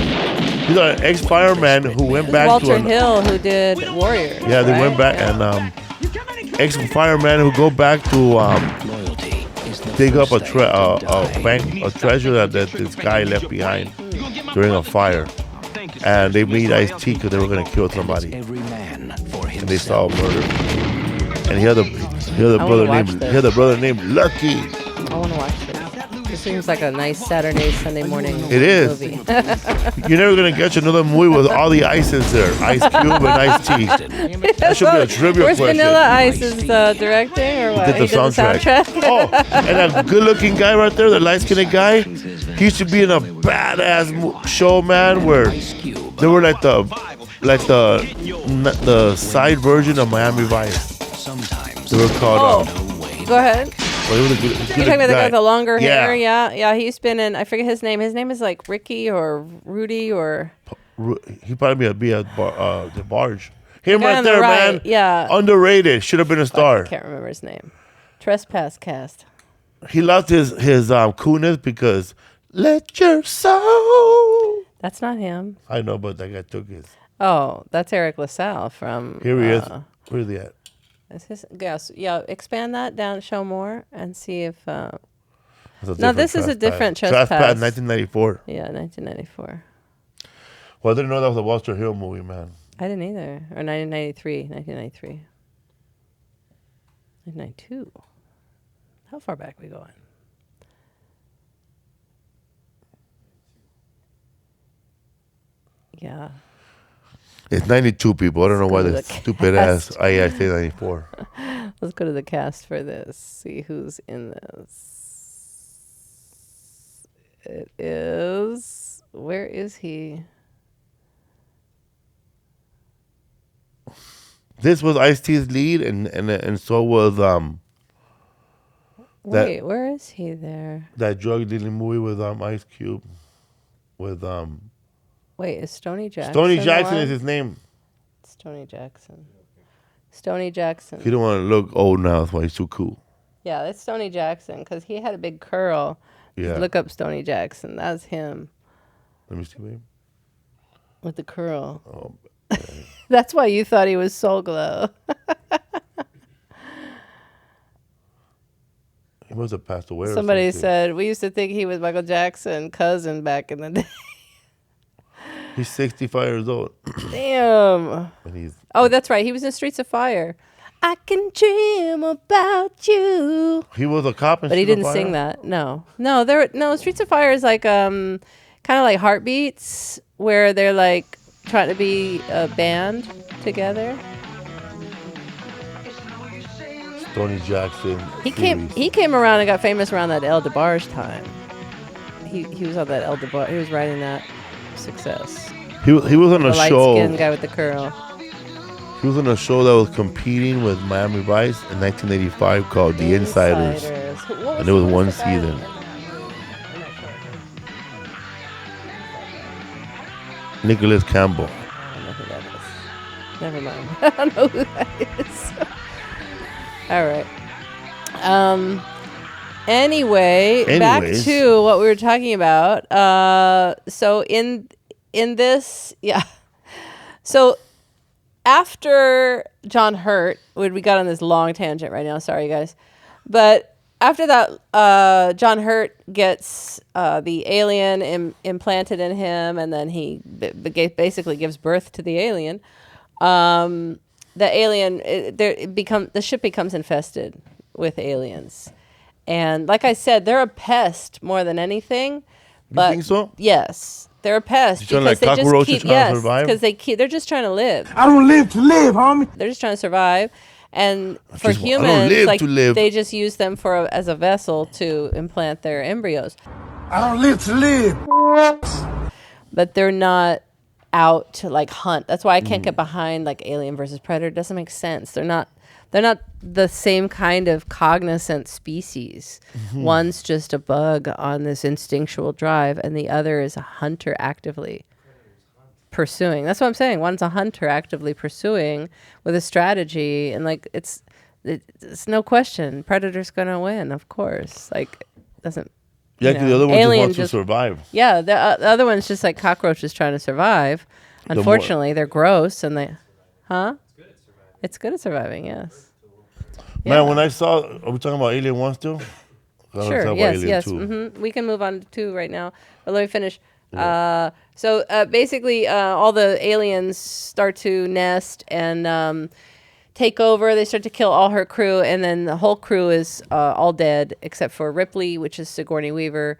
He's an ex-fireman who went back Walter to an, Hill, who did Warriors. yeah, they right? went back and ex-fireman who go back to dig up a treasure that this guy left behind during a fire, and they meet Ice-T because they were gonna kill somebody, and they saw a murder, and he had a brother named Lucky. I want to watch it. This seems like a nice Saturday, Sunday morning It is. movie. You're never gonna catch another movie with all the ices there, Ice Cube and Ice-T. That should be a trivia Where's question. Vanilla Ice is directing or what? Did the soundtrack. Oh, and that good-looking guy right there, the light-skinned guy, he used to be in a badass show, man, where they were like the side version of Miami Vice. They were called. Go ahead. Well, he was a good You're talking about the guy with the longer Yeah. hair? Yeah. He's been in, I forget his name. His name is like Ricky or Rudy or... He probably be a the barge. Him guy right on the there, right, man. yeah. Underrated. Should have been a star. I can't remember his name. Trespass Cast. He loved his coolness because let your soul. That's not him. I know, but that guy took his. Oh, that's Eric LaSalle from... Here he is. Where is he at? Is his, yes, yeah, expand that down, show more, and see if... That's a No, different this is a Trespass. different Trespass. 1994. Yeah, 1994. Well, I didn't know that was a Walter Hill movie, man. I didn't either. Or 1993. 1992. How far back we going? Yeah. It's 92 people. I don't know why go to the the stupid cast. ass. I say 94. Let's go to the cast for this. See who's in this. It is... Where is he? This was Ice-T's lead, and so was Wait, where is he there? that drug dealing movie with Ice Cube, with Wait, is Stoney Jackson? Stoney Jackson one? is his name. Stoney Jackson. Stoney Jackson. He don't want to look old now. That's why he's too cool. Yeah, that's Stoney Jackson because he had a big curl. Yeah. Just look up Stoney Jackson. That's him Let me see, babe. with the curl. Oh, That's why you thought he was Soul Glow. he must have passed away. Somebody or something. said we used to think he was Michael Jackson's cousin back in the day. He's 65 years old. Damn. And he's Oh, that's right. He was in Streets of Fire. I can dream about you. he was a cop in But he Street of didn't Fire? sing that. No. Streets of Fire is like kind of like Heartbeats, where they're like trying to be a band together. Tony Jackson. He came around and got famous around that El DeBarge time. He was on that El DeBarge. He was writing that Success. He was on The a light show. skinned guy with the curl. He was on a show that was competing with Miami Vice in 1985 called The Insiders. And it was one season. Nicholas Campbell. I don't know who that is. Never mind. I don't know who that is. All right. Anyway, back Anyways. to what we were talking about. So in this, yeah. So after John Hurt, we got on this long tangent right now. Sorry, guys, but after that, John Hurt gets the alien implanted in him, and then he basically gives birth to the alien. The alien, the ship becomes infested with aliens. And like I said, they're a pest more than anything. But think so? Yes, they're a pest You're because like they just cockroaches keep trying to survive? because they're just trying to live. I don't live to live, homie. They're just trying to survive. And for I don't humans, live like to live. they just use them as a vessel to implant their embryos. I don't live to live. But they're not out to like hunt. That's why I can't get behind like Alien versus Predator. It doesn't make sense. They're not the same kind of cognizant species. One's just a bug on this instinctual drive, and the other is a hunter actively pursuing. That's what I'm saying. One's a hunter actively pursuing with a strategy, and like it's no question, Predator's gonna win, of course. Like doesn't. Yeah, because the other one just Alien wants to survive. Yeah, the other one's just like cockroaches trying to survive. Unfortunately, they're gross, and it's good at surviving, yes. Man, when I saw, are we talking about Alien 1 still? Sure, yes. We can move on to 2 right now, but let me finish. Yeah. So basically, all the aliens start to nest and take over. They start to kill all her crew, and then the whole crew is all dead except for Ripley, which is Sigourney Weaver.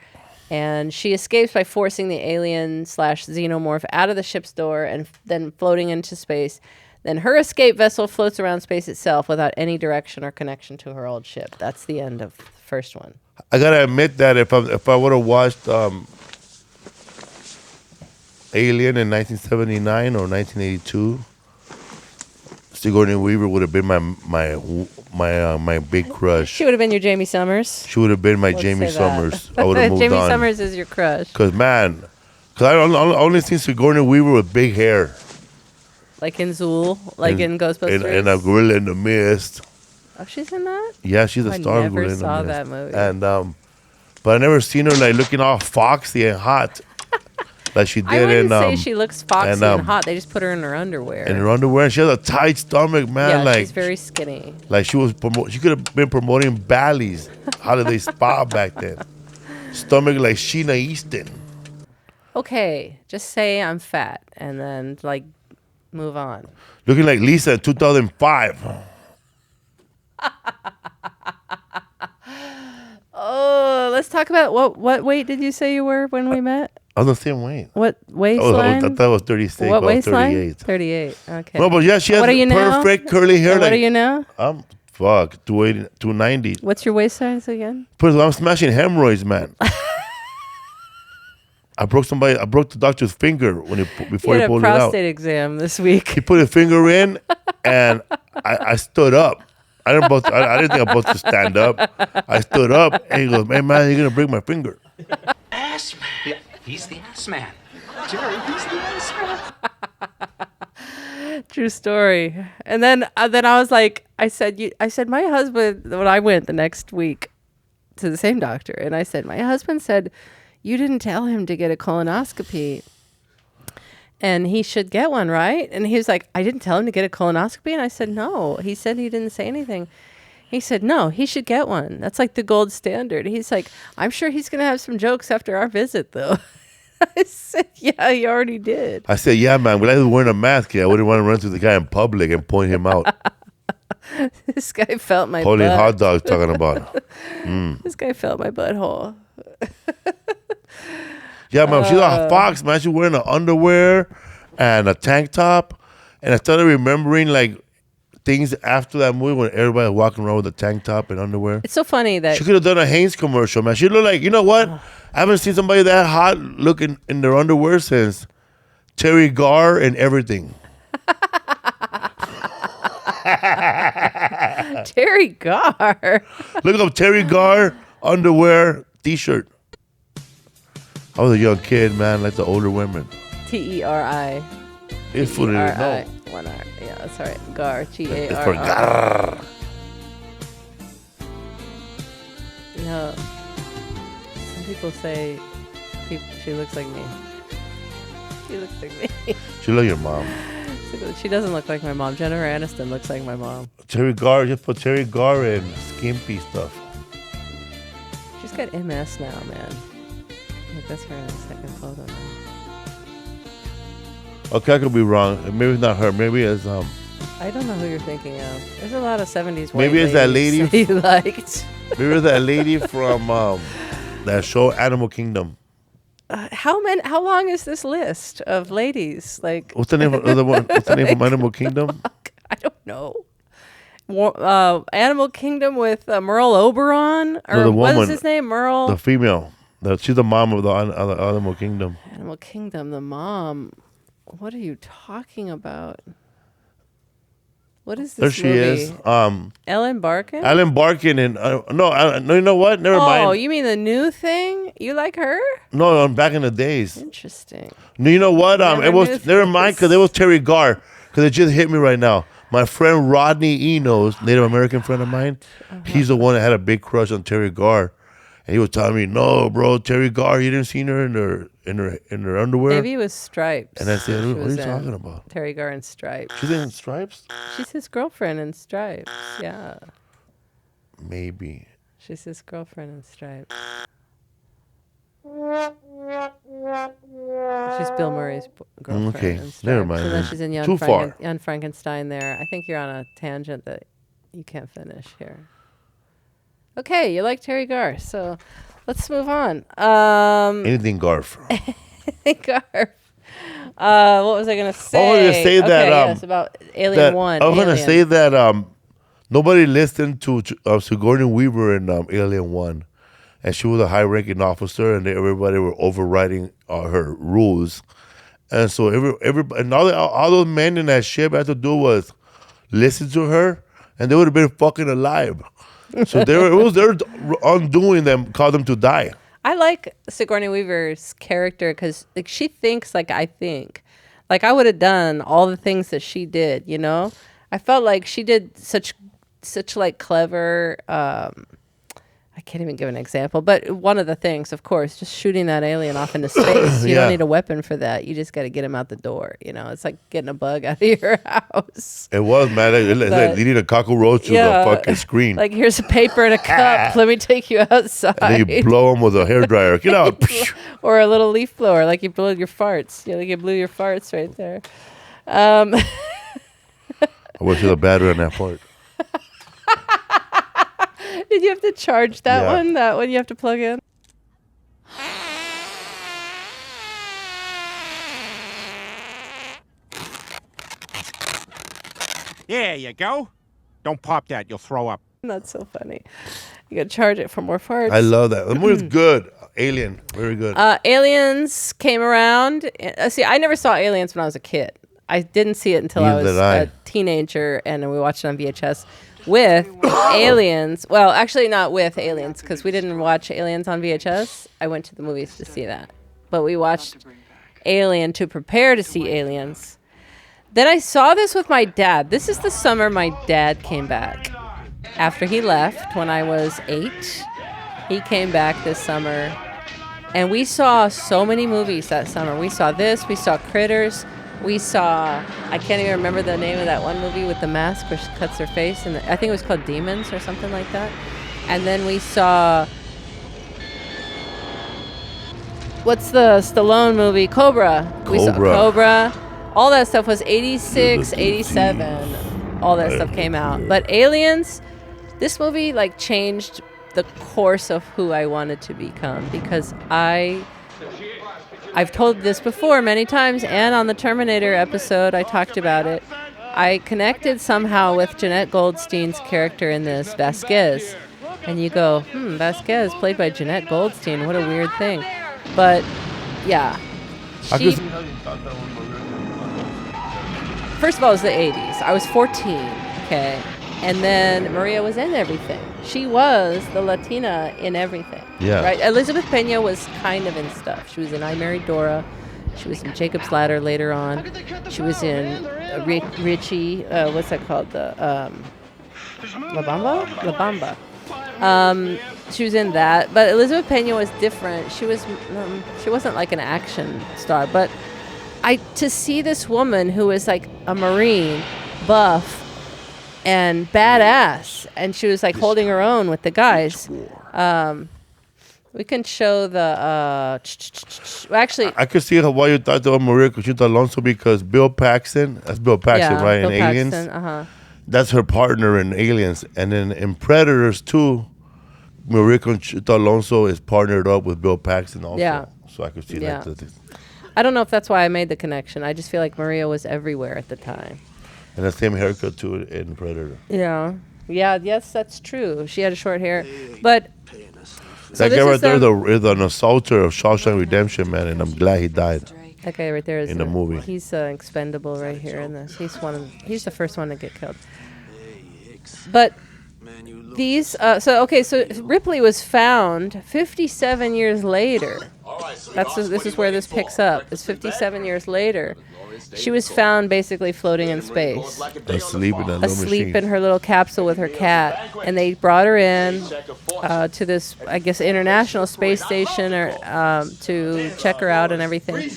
And she escapes by forcing the alien/xenomorph out of the ship's door and then floating into space. Then her escape vessel floats around space itself without any direction or connection to her old ship. That's the end of the first one. I gotta admit that if I would have watched Alien in 1979 or 1982, Sigourney Weaver would have been my big crush. She would have been your Jamie Summers. She would have been my Let's Jamie say that. Summers. I would have moved Jamie on. Summers is your crush. Because I only seen Sigourney Weaver with big hair. Like in Zool, like in Ghostbusters. And a gorilla in the mist. Oh, she's in that? Yeah, she's a star I of Gorilla never in the saw Mist. that movie. And but I never seen her like looking all foxy and hot, like she did I wouldn't in. say she looks foxy and hot. They just put her in her underwear. In her underwear, and she has a tight stomach, man. Yeah, like she's very skinny. Like she could have been promoting Bally's Holiday Spa back then. Stomach like Sheena Easton. Okay, just say I'm fat and then like move on. Looking like Lisa in 2005. Oh, let's talk about what weight did you say you were when we met? I was the same weight. What waistline? I thought I was 36. What I was waistline? 38. 38. Okay. No, but yeah, she has What are you now? perfect curly hair. And what like, are you now? I'm 290. What's your waist size again? I'm smashing hemorrhoids, man. I broke the doctor's finger before You he had a pulled it out. prostate exam this week. He put a finger in, and I stood up. I didn't think I'm supposed to stand up. I stood up, and he goes, "Hey man, you're gonna break my finger." Ass man. Yeah, he's the ass man. Jerry, he's the ass man. True story. And then I was like, I said my husband, when I went the next week to the same doctor, and I said, my husband said, you didn't tell him to get a colonoscopy and he should get one, right? And he was like, I didn't tell him to get a colonoscopy. And I said, no. He said he didn't say anything. He said, no, he should get one. That's like the gold standard. He's like, I'm sure he's going to have some jokes after our visit, though. I said, yeah, he already did. I said, yeah, man, when I was wearing a mask, I wouldn't want to run to the guy in public and point him out. This guy felt my Holding butt. hot dogs talking about. This guy felt my butthole. Yeah, man, she's a fox, man. She's wearing an underwear and a tank top. And I started remembering, like, things after that movie when everybody was walking around with a tank top and underwear. It's so funny that She could have done a Hanes commercial, man. She looked like, you know what? I haven't seen somebody that hot looking in their underwear since Terry Garr and Everything. Terry Garr. Look up Terry Garr underwear t-shirt. I was a young kid, man, like the older women. T-E-R-I. It's for the T-E-R-I. no. One R. Yeah, that's right. Gar. It's for G-A-R-R. Garr. No. Some people say she looks like me. She looks like me. She look your mom. She doesn't look like my mom. Jennifer Aniston looks like my mom. Terry Garr, just put Terry Garr in skimpy stuff. She's got MS now, man. Look, that's her in the second photo now. Okay, I could be wrong. Maybe it's not her. Maybe it's I don't know who you're thinking of. There's a lot of 70s white maybe it's that lady you liked. Maybe it's that lady from that show Animal Kingdom. How long is this list of ladies? Like, What's the name of the one? What's the name from Animal Kingdom? I don't know. Animal Kingdom with Merle Oberon, or the what is woman, his name? Merle. The female. She's the mom of the Animal Kingdom. Animal Kingdom, the mom. What are you talking about? What is this There movie? she is. Ellen Barkin? Ellen Barkin and no, you know what? Never mind. Oh, you mean the new thing? You like her? No, back in the days. Interesting. No, you know what? It was knew never mind because it was Terry Garr. Because it just hit me right now. My friend Rodney Enos, Native American friend of mine, he's the one that had a big crush on Terry Garr, and he was telling me, "No, bro, Terry Garr, you didn't see her in her underwear." Maybe it was Stripes. And I said, She "What are was you in talking about?" Terry Garr in Stripes. She's in Stripes. She's his girlfriend in Stripes. Yeah. Maybe. She's his girlfriend in Stripes. She's Bill Murray's girlfriend. Okay, in Stripes. never mind So then then. she's in Too far. Young Frankenstein there. I think you're on a tangent that you can't finish here. Okay, you like Terry Garr, so let's move on. Anything Garf. Garf. What was I going to say? I was going to say that. Yes, about Alien 1. I was going to Alien. say that nobody listened to Sigourney Weaver in Alien 1. And she was a high-ranking officer, and everybody were overriding her rules. And so and all those men in that ship had to do was listen to her, and they would have been fucking alive. So it was their undoing them, caused them to die. I like Sigourney Weaver's character because like she thinks like I think. Like I would have done all the things that she did, you know? I felt like she did such like clever I can't even give an example, but one of the things, of course, just shooting that alien off into space. You don't need a weapon for that. You just got to get him out the door. You know, it's like getting a bug out of your house. It was, man. It's like leading a cockroach to the fucking screen. Like, here's a paper and a cup. Let me take you outside. And then you blow them with a hairdryer. Get out. Or a little leaf blower, like you blew your farts. Like you blew your farts right there. I wish you the battery on that part. Did you have to charge that one? That one you have to plug in? There you go. Don't pop that. You'll throw up. That's so funny. You got to charge it for more farts. I love that. The movie's good. Alien. Very good. Aliens came around. See, I never saw Aliens when I was a kid. I didn't see it until I was a teenager, and we watched it on VHS. With Aliens, well, actually not with Aliens, because we didn't watch Aliens on VHS. I went to the movies to see that. But we watched Alien to prepare to see Aliens. Then I saw this with my dad. This is the summer my dad came back. After he left when I was 8, he came back this summer. And we saw so many movies that summer. We saw this, we saw Critters. We saw, I can't even remember the name of that one movie with the mask where she cuts her face. And I think it was called Demons or something like that. And then we saw, what's the Stallone movie? Cobra. We saw Cobra. All that stuff was 86, 87. All that stuff came out. But Aliens, this movie like changed the course of who I wanted to become. Because I've told this before many times, and on the Terminator episode, I talked about it. I connected somehow with Jenette Goldstein's character in this, Vasquez. And you go, Vasquez, played by Jenette Goldstein. What a weird thing. But, yeah. First of all, it was the 80s. I was 14, okay? And then Maria was in everything. She was the Latina in everything. Yeah. Right? Elizabeth Pena was kind of in stuff. She was in I Married Dora. She was in Jacob's Ladder later on. She was in Richie. What's that called? La Bamba? La Bamba. She was in that, but Elizabeth Pena was different. She wasn't like an action star, but to see this woman who was like a Marine, buff, and badass, and she was like holding her own with the guys. We can show the. Actually, I could see why you thought they were Maria Conchita Alonso because Bill Paxton, that's Bill Paxton, right? Bill In Paxton, Aliens, that's her partner in Aliens, and then in Predators 2, Maria Conchita Alonso is partnered up with Bill Paxton also. Yeah. So I could see Yeah. that. I don't know if that's why I made the connection. I just feel like Maria was everywhere at the time. And the same haircut too in Predator. Yeah. Yeah, yes, that's true. She had a short hair. But that guy right there is an assaulter of Shawshank Redemption, man, and I'm glad he died. That guy right there is in the movie. He's expendable right here in this. He's the first one to get killed. But these so Ripley was found 57 years later. This is where this picks up. It's 57 years later. She was found basically floating in space, asleep in her little capsule with her cat, and they brought her in to this, I guess, international space station to check her out and everything.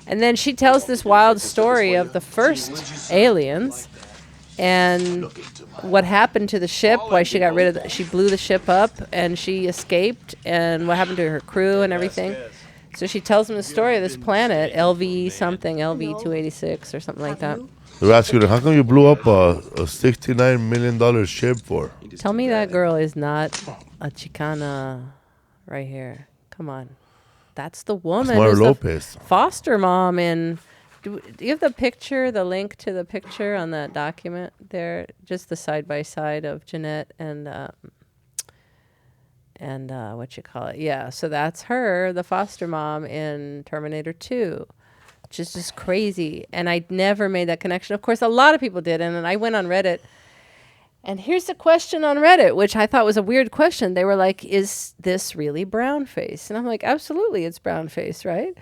And then she tells this wild story of the first aliens and what happened to the ship, why she got rid of she blew the ship up and she escaped, and what happened to her crew and everything. So she tells them the story of this planet, LV something, LV 286 or something like that. They're asking her, how come you blew up a $69 million ship for? Tell me that girl is not a Chicana right here. Come on. That's the woman. That's Mara Lopez. Foster mom in... Do you have the picture, the link to the picture on that document there? Just the side-by-side of Jenette and what you call it. Yeah, so that's her, the foster mom in Terminator 2, which is just crazy. And I never made that connection. Of course, a lot of people did. And then I went on Reddit. And here's a question on Reddit, which I thought was a weird question. They were like, is this really brownface? And I'm like, absolutely, it's brownface, right?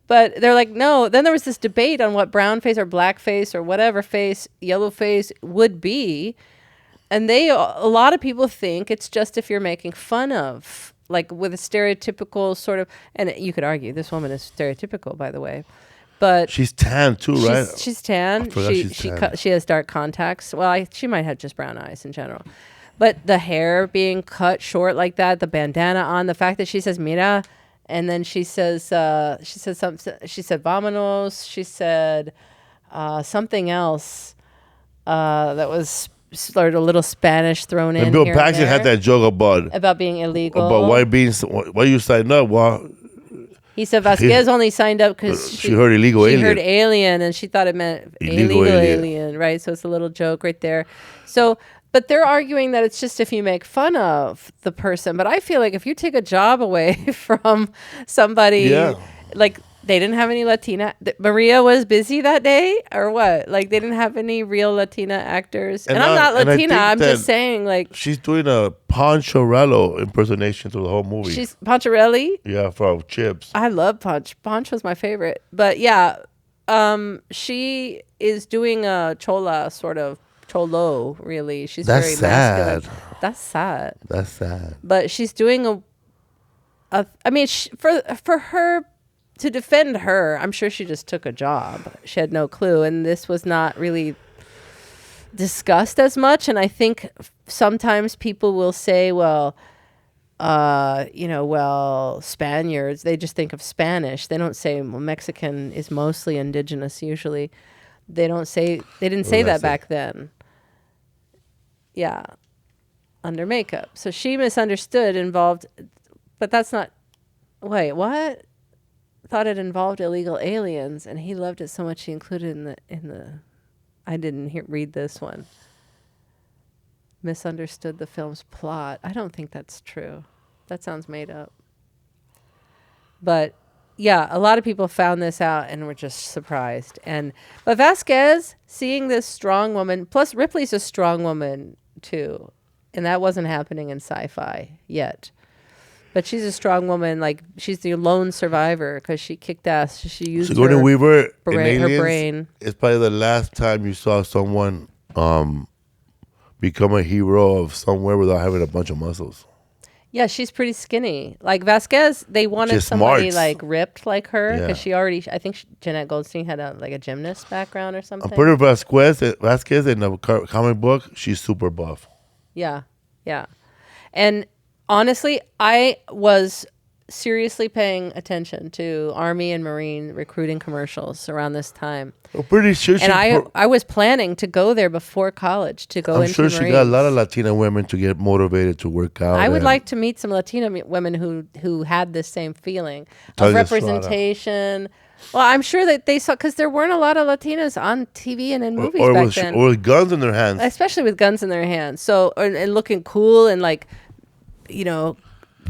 But they're like, no. Then there was this debate on what brownface or blackface or whatever face, yellow face would be. And a lot of people think it's just if you're making fun of, like with a stereotypical sort of, and you could argue this woman is stereotypical, by the way, but she's tan too, right? She's tan. She has dark contacts. Well, she might have just brown eyes in general, but the hair being cut short like that, the bandana on, the fact that she says "mira," and then she said "vámonos." She said something else that was sort of a little Spanish thrown in. And Bill here Paxton had that joke about being illegal. About why you signed up? Well, he said Vasquez only signed up because she heard illegal alien. She heard alien, and she thought it meant illegal alien, right? So it's a little joke right there. So, but they're arguing that it's just if you make fun of the person. But I feel like if you take a job away from somebody, like they didn't have any Latina. Maria was busy that day, or what? Like they didn't have any real Latina actors. And I'm not Latina. I'm just saying, like she's doing a Poncharello impersonation through the whole movie. She's Poncharelli. Yeah, from Chips. I love Ponch. Ponch was my favorite. But yeah, she is doing a cholo, really. She's very masculine. That's sad. That's sad. But she's doing I mean, for her. To defend her, I'm sure she just took a job. She had no clue. And this was not really discussed as much. And I think sometimes people will say, well, Spaniards, they just think of Spanish. They don't say, well, Mexican is mostly indigenous usually. They didn't say that back then. Yeah. Under makeup. So she misunderstood involved, but that's not, wait, what? Thought it involved illegal aliens, and he loved it so much he included in the I didn't read this one. Misunderstood the film's plot. I don't think that's true. That sounds made up. But yeah, a lot of people found this out and were just surprised. But Vasquez, seeing this strong woman, plus Ripley's a strong woman too, and that wasn't happening in sci-fi yet. But she's a strong woman. Like she's the lone survivor because she kicked ass. She used Sigourney Weaver her brain. It's probably the last time you saw someone become a hero of somewhere without having a bunch of muscles. Yeah, she's pretty skinny. Like Vasquez, they wanted Just somebody smarts. like ripped like her because Yeah. she already. I think Jenette Goldstein had a gymnast background or something. I'm pretty Vasquez in the comic book. She's super buff. Yeah, yeah. And honestly, I was seriously paying attention to Army and Marine recruiting commercials around this time. I'm pretty sure And I was planning to go there before college to go I'm into sure Marines. she got a lot of Latina women to get motivated to work out. I would and like to meet some Latina women who had this same feeling Tell of you Estrada. representation. Well, I'm sure that they saw, because there weren't a lot of Latinas on TV and in movies or back with, then. or with guns in their hands. Especially with guns in their hands. So, and looking cool and like,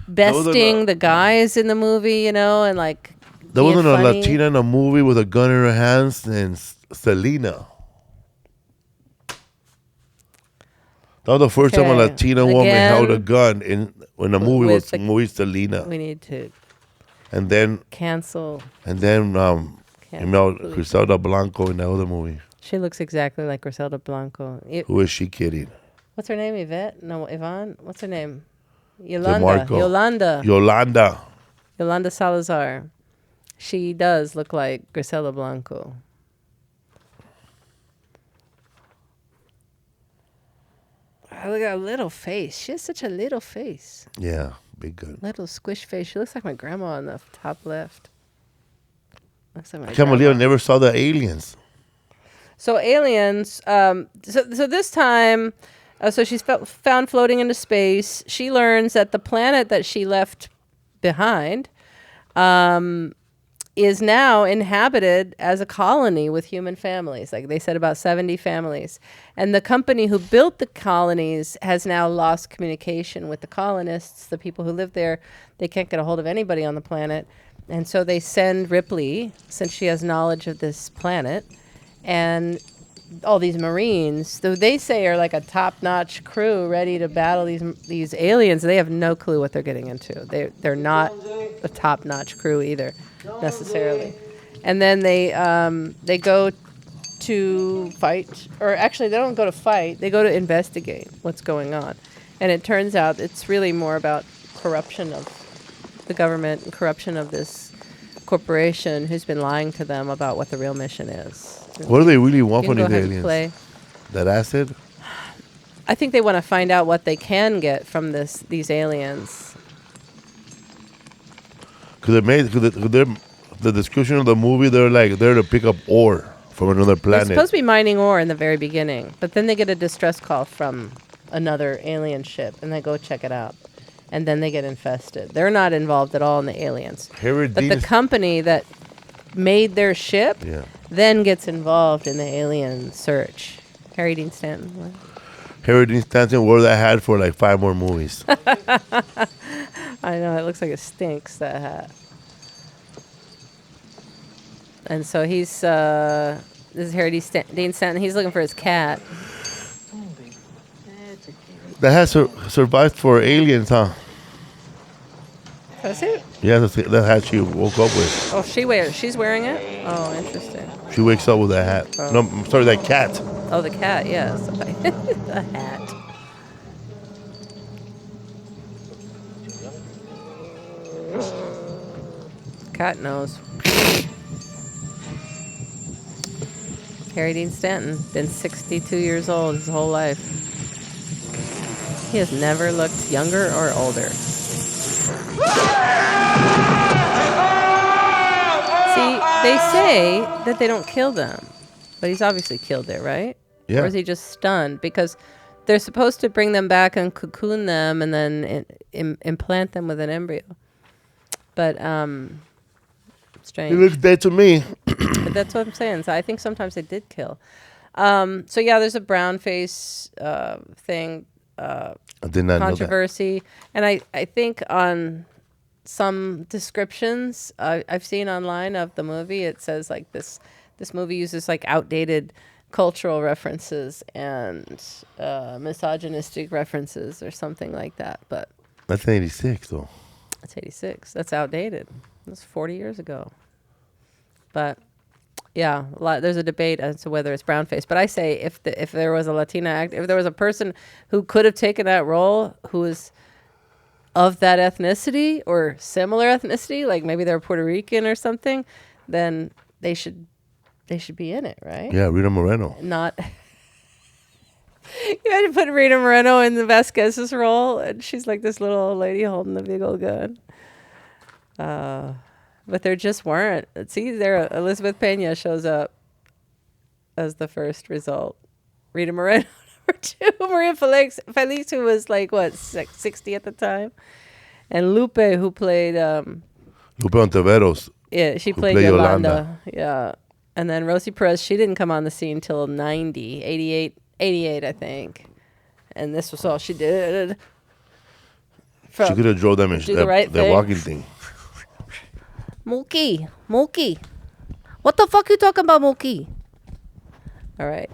besting the guys in the movie, and like. There wasn't a funny. Latina in a movie with a gun in her hands and Selena. That was the first time a Okay. Latina woman Again, held a gun in a movie with was movie Selena. We need to And then cancel. Griselda Blanco in the other movie. She looks exactly like Griselda Blanco. Who is she kidding? What's her name? Yvette? No, Yvonne? What's her name? Yolanda. DeMarco. Yolanda Salazar. She does look like Griselda Blanco. Oh, look at her little face. She has such a little face. Yeah, big gun. Little squish face. She looks like my grandma on the top left. Looks like my I can't believe I grandma. never saw the aliens. So aliens. So this time, so she's found floating into space. She learns that the planet that she left behind, is now inhabited as a colony with human families. Like they said, about 70 families. And the company who built the colonies has now lost communication with the colonists, the people who live there. They can't get a hold of anybody on the planet. And so they send Ripley, since she has knowledge of this planet, and all these Marines, though they say are like a top-notch crew ready to battle these aliens. They have no clue what they're getting into. They're not a top-notch crew either, necessarily. And then they go to fight, or actually they don't go to fight. They go to investigate what's going on. And it turns out it's really more about corruption of the government and corruption of this corporation who's been lying to them about what the real mission is. What do they really want You from can these go ahead and aliens? play. That acid? I think they want to find out what they can get from these aliens. Because the description of the movie, they're like there to pick up ore from another They're planet. supposed to be mining ore in the very beginning, but then they get a distress call from another alien ship, and they go check it out. And then they get infested. They're not involved at all in the aliens. But the company that made their ship then gets involved in the alien search. Harry Dean Stanton. What? Harry Dean Stanton wore that hat for like 5 more movies. I know, it looks like it stinks, that hat. And so he's, this is Harry Dean Stanton. He's looking for his cat. That hat survived for aliens, huh? Does it? Yeah, that's that hat she woke up with. Oh, she's wearing it? Oh, interesting. She wakes up with that hat. Oh. No, I'm sorry, that cat. Oh, the cat, yes. The hat. Cat knows. Harry Dean Stanton, been 62 years old his whole life. He has never looked younger or older. See, they say that they don't kill them, but he's obviously killed it, right? Yeah. Or is he just stunned? Because they're supposed to bring them back and cocoon them and then implant them with an embryo. But, strange. He looks dead to me. But that's what I'm saying. So I think sometimes they did kill. So yeah, there's a brown face thing. I did not controversy. And I think on some descriptions I've seen online of the movie, it says like this movie uses like outdated cultural references and misogynistic references or something like that. But that's 86 though. That's 86. That's outdated. That's 40 years ago. But yeah, there's a debate as to whether it's brownface. But I say if there was a Latina if there was a person who could have taken that role, who was of that ethnicity or similar ethnicity, like maybe they're Puerto Rican or something, then they should be in it, right? Yeah, Rita Moreno. Not. You had to put Rita Moreno in the Vasquez's role, and she's like this little old lady holding the big old gun. But there just weren't. See, there Elizabeth Pena shows up as the first result. Rita Moreno, number 2. Maria Felix, who was like, what, 60 at the time? And Lupe, who played... Lupe Ontiveros. Yeah, she played Yolanda. Yeah. And then Rosie Perez, she didn't come on the scene till 88, I think. And this was all she did. She could have drove them in the walking thing. Mookie. What the fuck you talking about, Mookie? All right.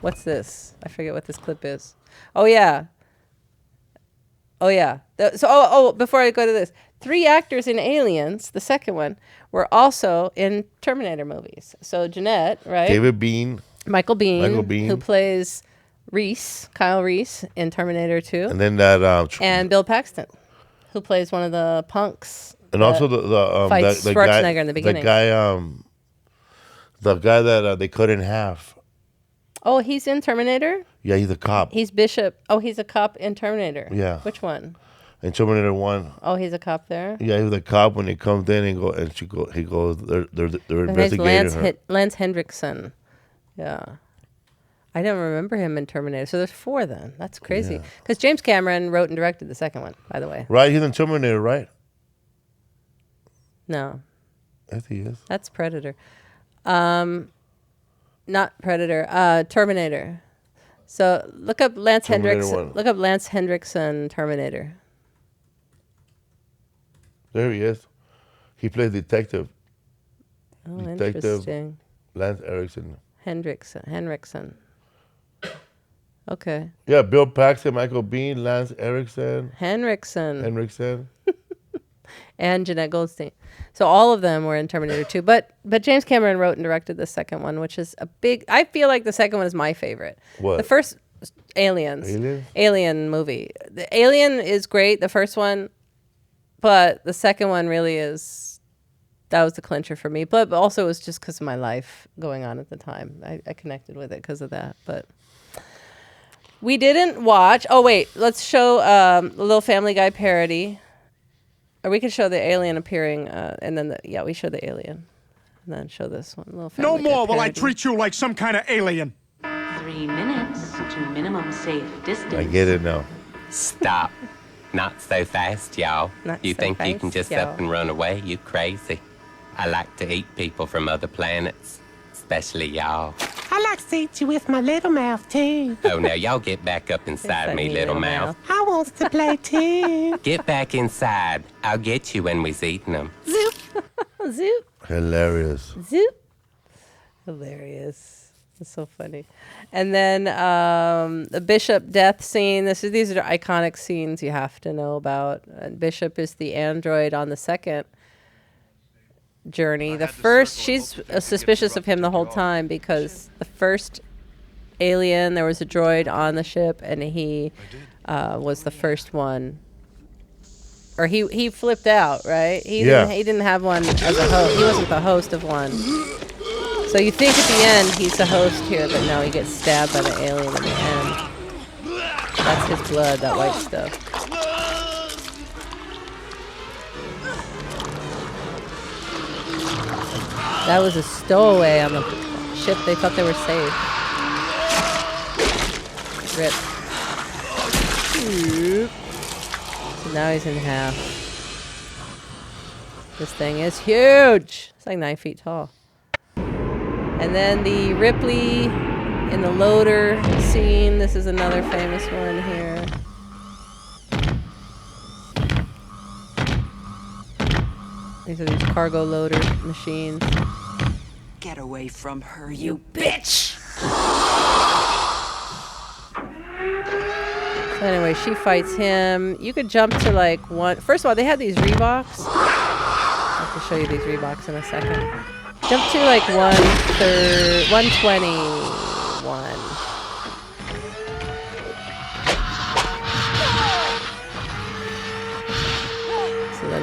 What's this? I forget what this clip is. Oh, yeah. Before I go to this, 3 actors in Aliens, the second one, were also in Terminator movies. So Jenette, right? David Biehn. Michael Biehn, who plays Kyle Reese in Terminator 2. And then that... and Bill Paxton, who plays one of the punks. And also the fights Schwarzenegger guy, in the beginning. The guy that they cut in half. Oh, he's in Terminator? Yeah, he's a cop. He's Bishop. Oh, he's a cop in Terminator. Yeah. Which one? In Terminator 1. Oh, he's a cop there? Yeah, he was a cop when he comes in he goes, they're investigating her. Lance Hendrickson. Yeah. I don't remember him in Terminator. So there's 4 then. That's crazy. Because James Cameron wrote and directed the second one, by the way. Right, he's in Terminator, right? No. Yes, he is. That's Predator. Not Predator. Terminator. So look up Lance Hendrickson. Look up Lance Hendrickson Terminator. There he is. He plays detective. Oh, interesting. Lance Hendrickson. Okay. Yeah, Bill Paxton, Michael Biehn, Lance Henriksen. And Jenette Goldstein. So all of them were in Terminator 2. But James Cameron wrote and directed the second one, which is I feel like the second one is my favorite. What? The first, Alien movie. The Alien is great, the first one. But the second one really that was the clincher for me. But also it was just because of my life going on at the time. I connected with it because of that. But we didn't watch. Oh, wait. Let's show a little Family Guy parody. Or we could show the alien appearing, and then we show the alien, and then show this one. Little Family No more Guy will I parody. treat you like some kind of alien. 3 minutes to minimum safe distance. I get it now. Stop. Not so fast, y'all. You think you can just up and run away? You crazy. I like to eat people from other planets, especially y'all. I like to eat you with my little mouth, too. Oh, now y'all get back up inside me, little mouth. I want to play, too. Get back inside. I'll get you when we's eating them. Zoop. Zoop. Hilarious. Zoop. Hilarious. It's so funny. And then the Bishop death scene. These are iconic scenes you have to know about. And Bishop is the android on the second journey. The first, she's suspicious of him the whole time because the first alien, there was a droid on the ship, and he was the first one. Or he flipped out, right? He didn't have one as a host. He wasn't the host of one. So you think at the end he's the host here, but no, he gets stabbed by the alien at the end. That's his blood, that white stuff. That was a stowaway on the ship. They thought they were safe. Rip. So now he's in half. This thing is huge. It's like 9 feet tall. And then the Ripley in the loader scene. This is another famous one here. These are these cargo loader machines. Get away from her, you bitch! So anyway, she fights him. You could jump to like one. First of all, they had these Reeboks. I'll have to show you these Reeboks in a second. Jump to like 121.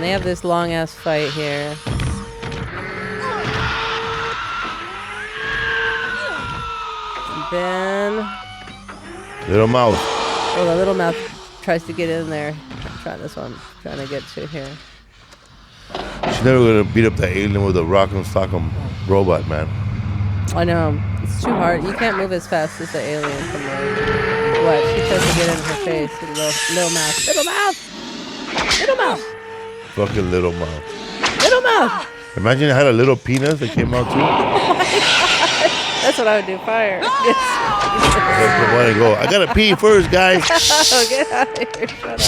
they have this long ass fight here. And then Little mouth. Oh, the little mouth tries to get in there. I'm trying this one. I'm trying to get to here. She's never gonna beat up that alien with a rock'em sock'em robot, man. I know. It's too hard. You can't move as fast as the alien from the... What? She tries to get in her face with a little mouth. Little mouth! Little mouth! Fucking little mouth. Little mouth! Imagine it had a little penis that came out too. Oh my God. That's what I would do. Fire. Go. I gotta pee first, guys. Oh, get out of here. Shut up.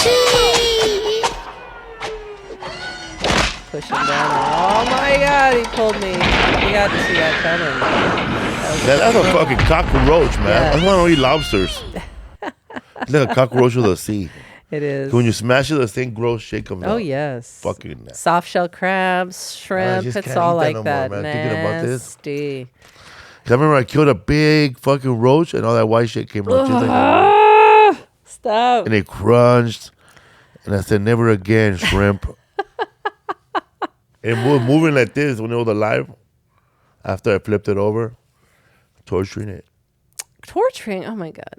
Push him down. Oh my God, he pulled me. You got to see that coming. That's a fucking cockroach, man. Yeah. That's one of these lobsters. It's like a cockroach with a C. It is. When you smash it, the same gross shit comes out. Oh, yes. Fucking soft shell crabs, shrimp. just It's can't all eat that like no more, that. man. Thinking about this. Nasty. I remember I killed a big fucking roach and all that white shit came out. Stop. And it crunched. And I said, never again, shrimp. And it was moving like this when it was alive. After I flipped it over, torturing it. Torturing? Oh, my God.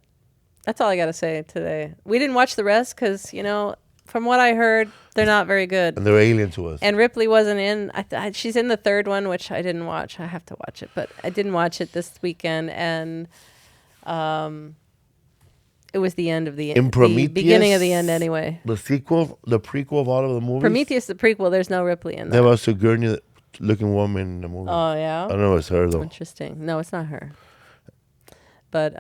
That's all I got to say today. We didn't watch the rest because, you know, from what I heard, they're not very good. And they're alien to us. And Ripley wasn't in. She's in the third one, which I didn't watch. I have to watch it. But I didn't watch it this weekend. And it was the end of the beginning of the end anyway. The sequel, the prequel of all of the movies. Prometheus, the prequel, there's no Ripley in There that. was Sigourney looking woman in the movie. Oh, yeah? I don't know if it's her, though. Interesting. No, it's not her. But,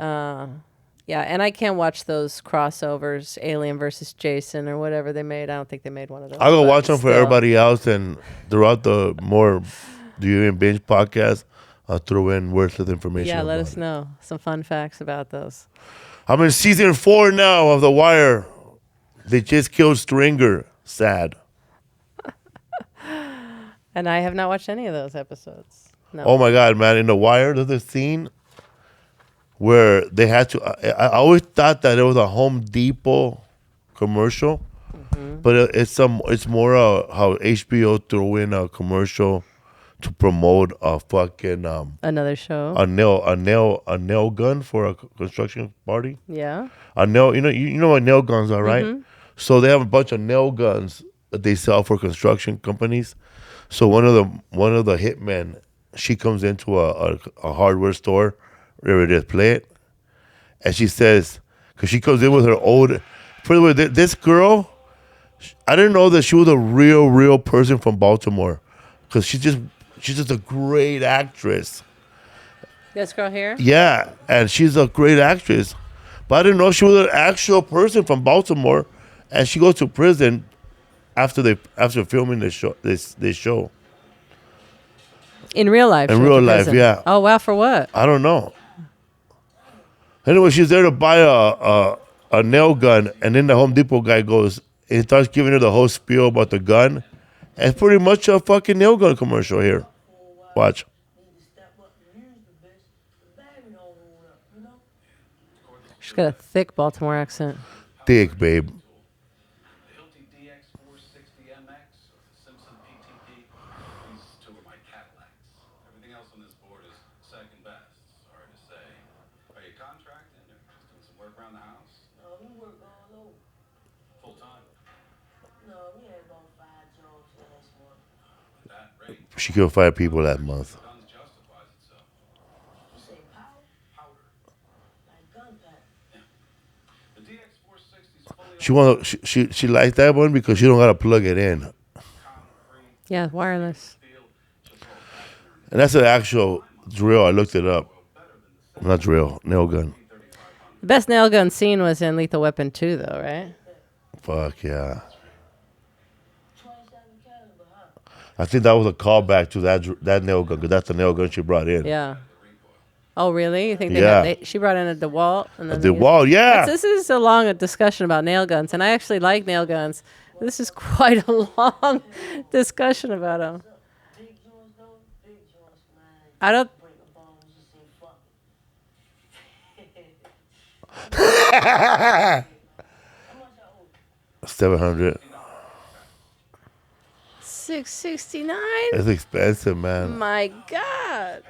yeah, and I can't watch those crossovers, Alien versus Jason or whatever they made. I don't think they made one of those. I'll go watch them for everybody else, and throughout the more Do You Even Binge podcast, I'll throw in worthless information. Yeah, let us know some fun facts about those. I'm in season 4 now of The Wire. They just killed Stringer. Sad. And I have not watched any of those episodes. No. Oh my God, man. In The Wire, there's a scene where they had to... I always thought that it was a Home Depot commercial. Mm-hmm. But it's more how HBO threw in a commercial to promote a fucking... another show? A nail gun for a construction party. Yeah. A nail... You know what nail guns are, right? Mm-hmm. So they have a bunch of nail guns that they sell for construction companies. So one of the hitmen, she comes into a hardware store, wherever it is, play it, and she says, because she comes in with her old. By the way, this girl, I didn't know that she was a real person from Baltimore, because she's just a great actress. This girl here? Yeah, and she's a great actress, but I didn't know she was an actual person from Baltimore, and she goes to prison after filming this show. In real life. In real life, yeah. Oh wow, for what? I don't know. Anyway, she's there to buy a nail gun, and then the Home Depot guy goes and he starts giving her the whole spiel about the gun. And it's pretty much a fucking nail gun commercial here. Watch. She's got a thick Baltimore accent. Thick, babe. She killed 5 people that month. She liked that one because she don't gotta plug it in. Yeah, wireless. And that's an actual drill. I looked it up. Not drill, nail gun. The best nail gun scene was in Lethal Weapon 2, though, right? Fuck yeah. I think that was a callback to that nail gun, because that's the nail gun she brought in. Yeah. Oh, really? You think she brought in a DeWalt? And then a DeWalt, yeah. This is a long discussion about nail guns, and I actually like nail guns. This is quite a long discussion about them. I don't... 700. $6.69. It's expensive, man. My God.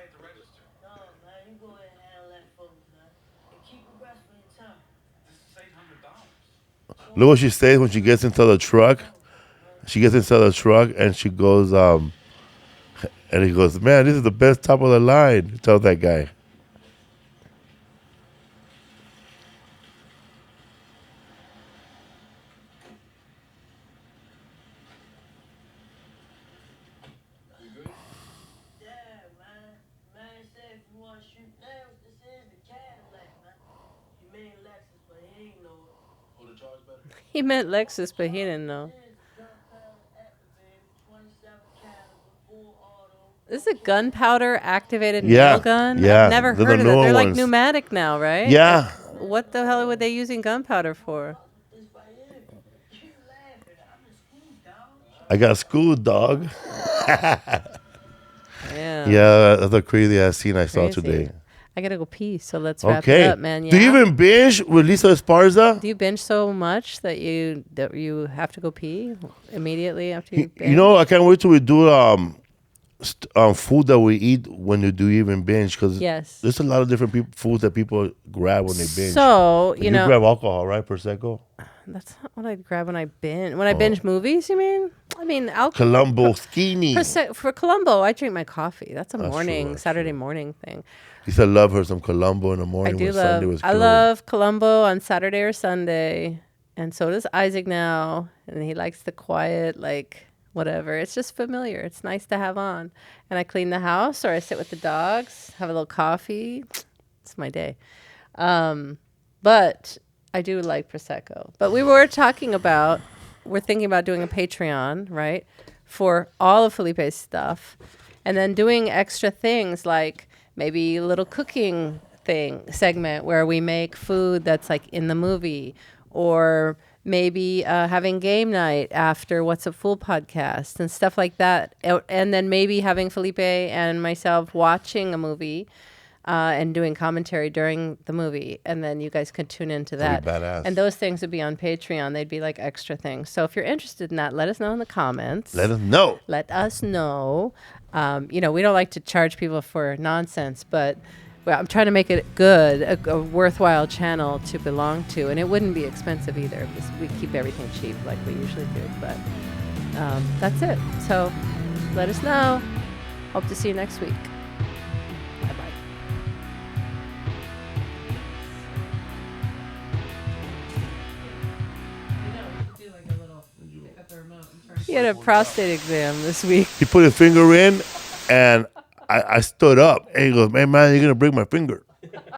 Look what she says when she gets into the truck. She gets inside the truck and she goes, and he goes, man, this is the best top of the line. Tell that guy. He meant Lexus, but he didn't know. This is a gunpowder activated nail gun? Yeah. I've never heard of that. They're like pneumatic now, right? Yeah. Like, what the hell were they using gunpowder for? I got schooled, dog. Yeah. Yeah, that's a crazy ass scene I saw today. I gotta go pee, so let's wrap it up, man. Yeah. Do you even binge with Lisa Esparza? Do you binge so much that you have to go pee immediately after you binge? You know, I can't wait till we do food that we eat when you do even binge, because there's a lot of different foods that people grab when they binge. So you grab alcohol, right? Prosecco. That's not what I grab when I binge. When I binge movies, you mean? I mean alcohol. Colombo skinny. For Colombo, I drink my coffee. That's a Saturday morning thing. Lisa love her some Colombo in the morning. I do love. I love Colombo on Saturday or Sunday, and so does Isaac now. And he likes the quiet, like whatever. It's just familiar. It's nice to have on. And I clean the house, or I sit with the dogs, have a little coffee. It's my day. But I do like Prosecco. But we're thinking about doing a Patreon, right, for all of Felipe's stuff, and then doing extra things like maybe a little cooking segment where we make food that's like in the movie, or maybe having game night after What's a Fool podcast and stuff like that. And then maybe having Felipe and myself watching a movie and doing commentary during the movie. And then you guys could tune into that. Badass. And those things would be on Patreon. They'd be like extra things. So if you're interested in that, let us know in the comments. Let us know. Let us know. We don't like to charge people for nonsense, but I'm trying to make it good, a worthwhile channel to belong to, and it wouldn't be expensive either because we keep everything cheap like we usually do. But that's it. So let us know. Hope to see you next week. Bye-bye. He had a prostate exam this week. He put his finger in, and I stood up. And he goes, man, you're going to break my finger.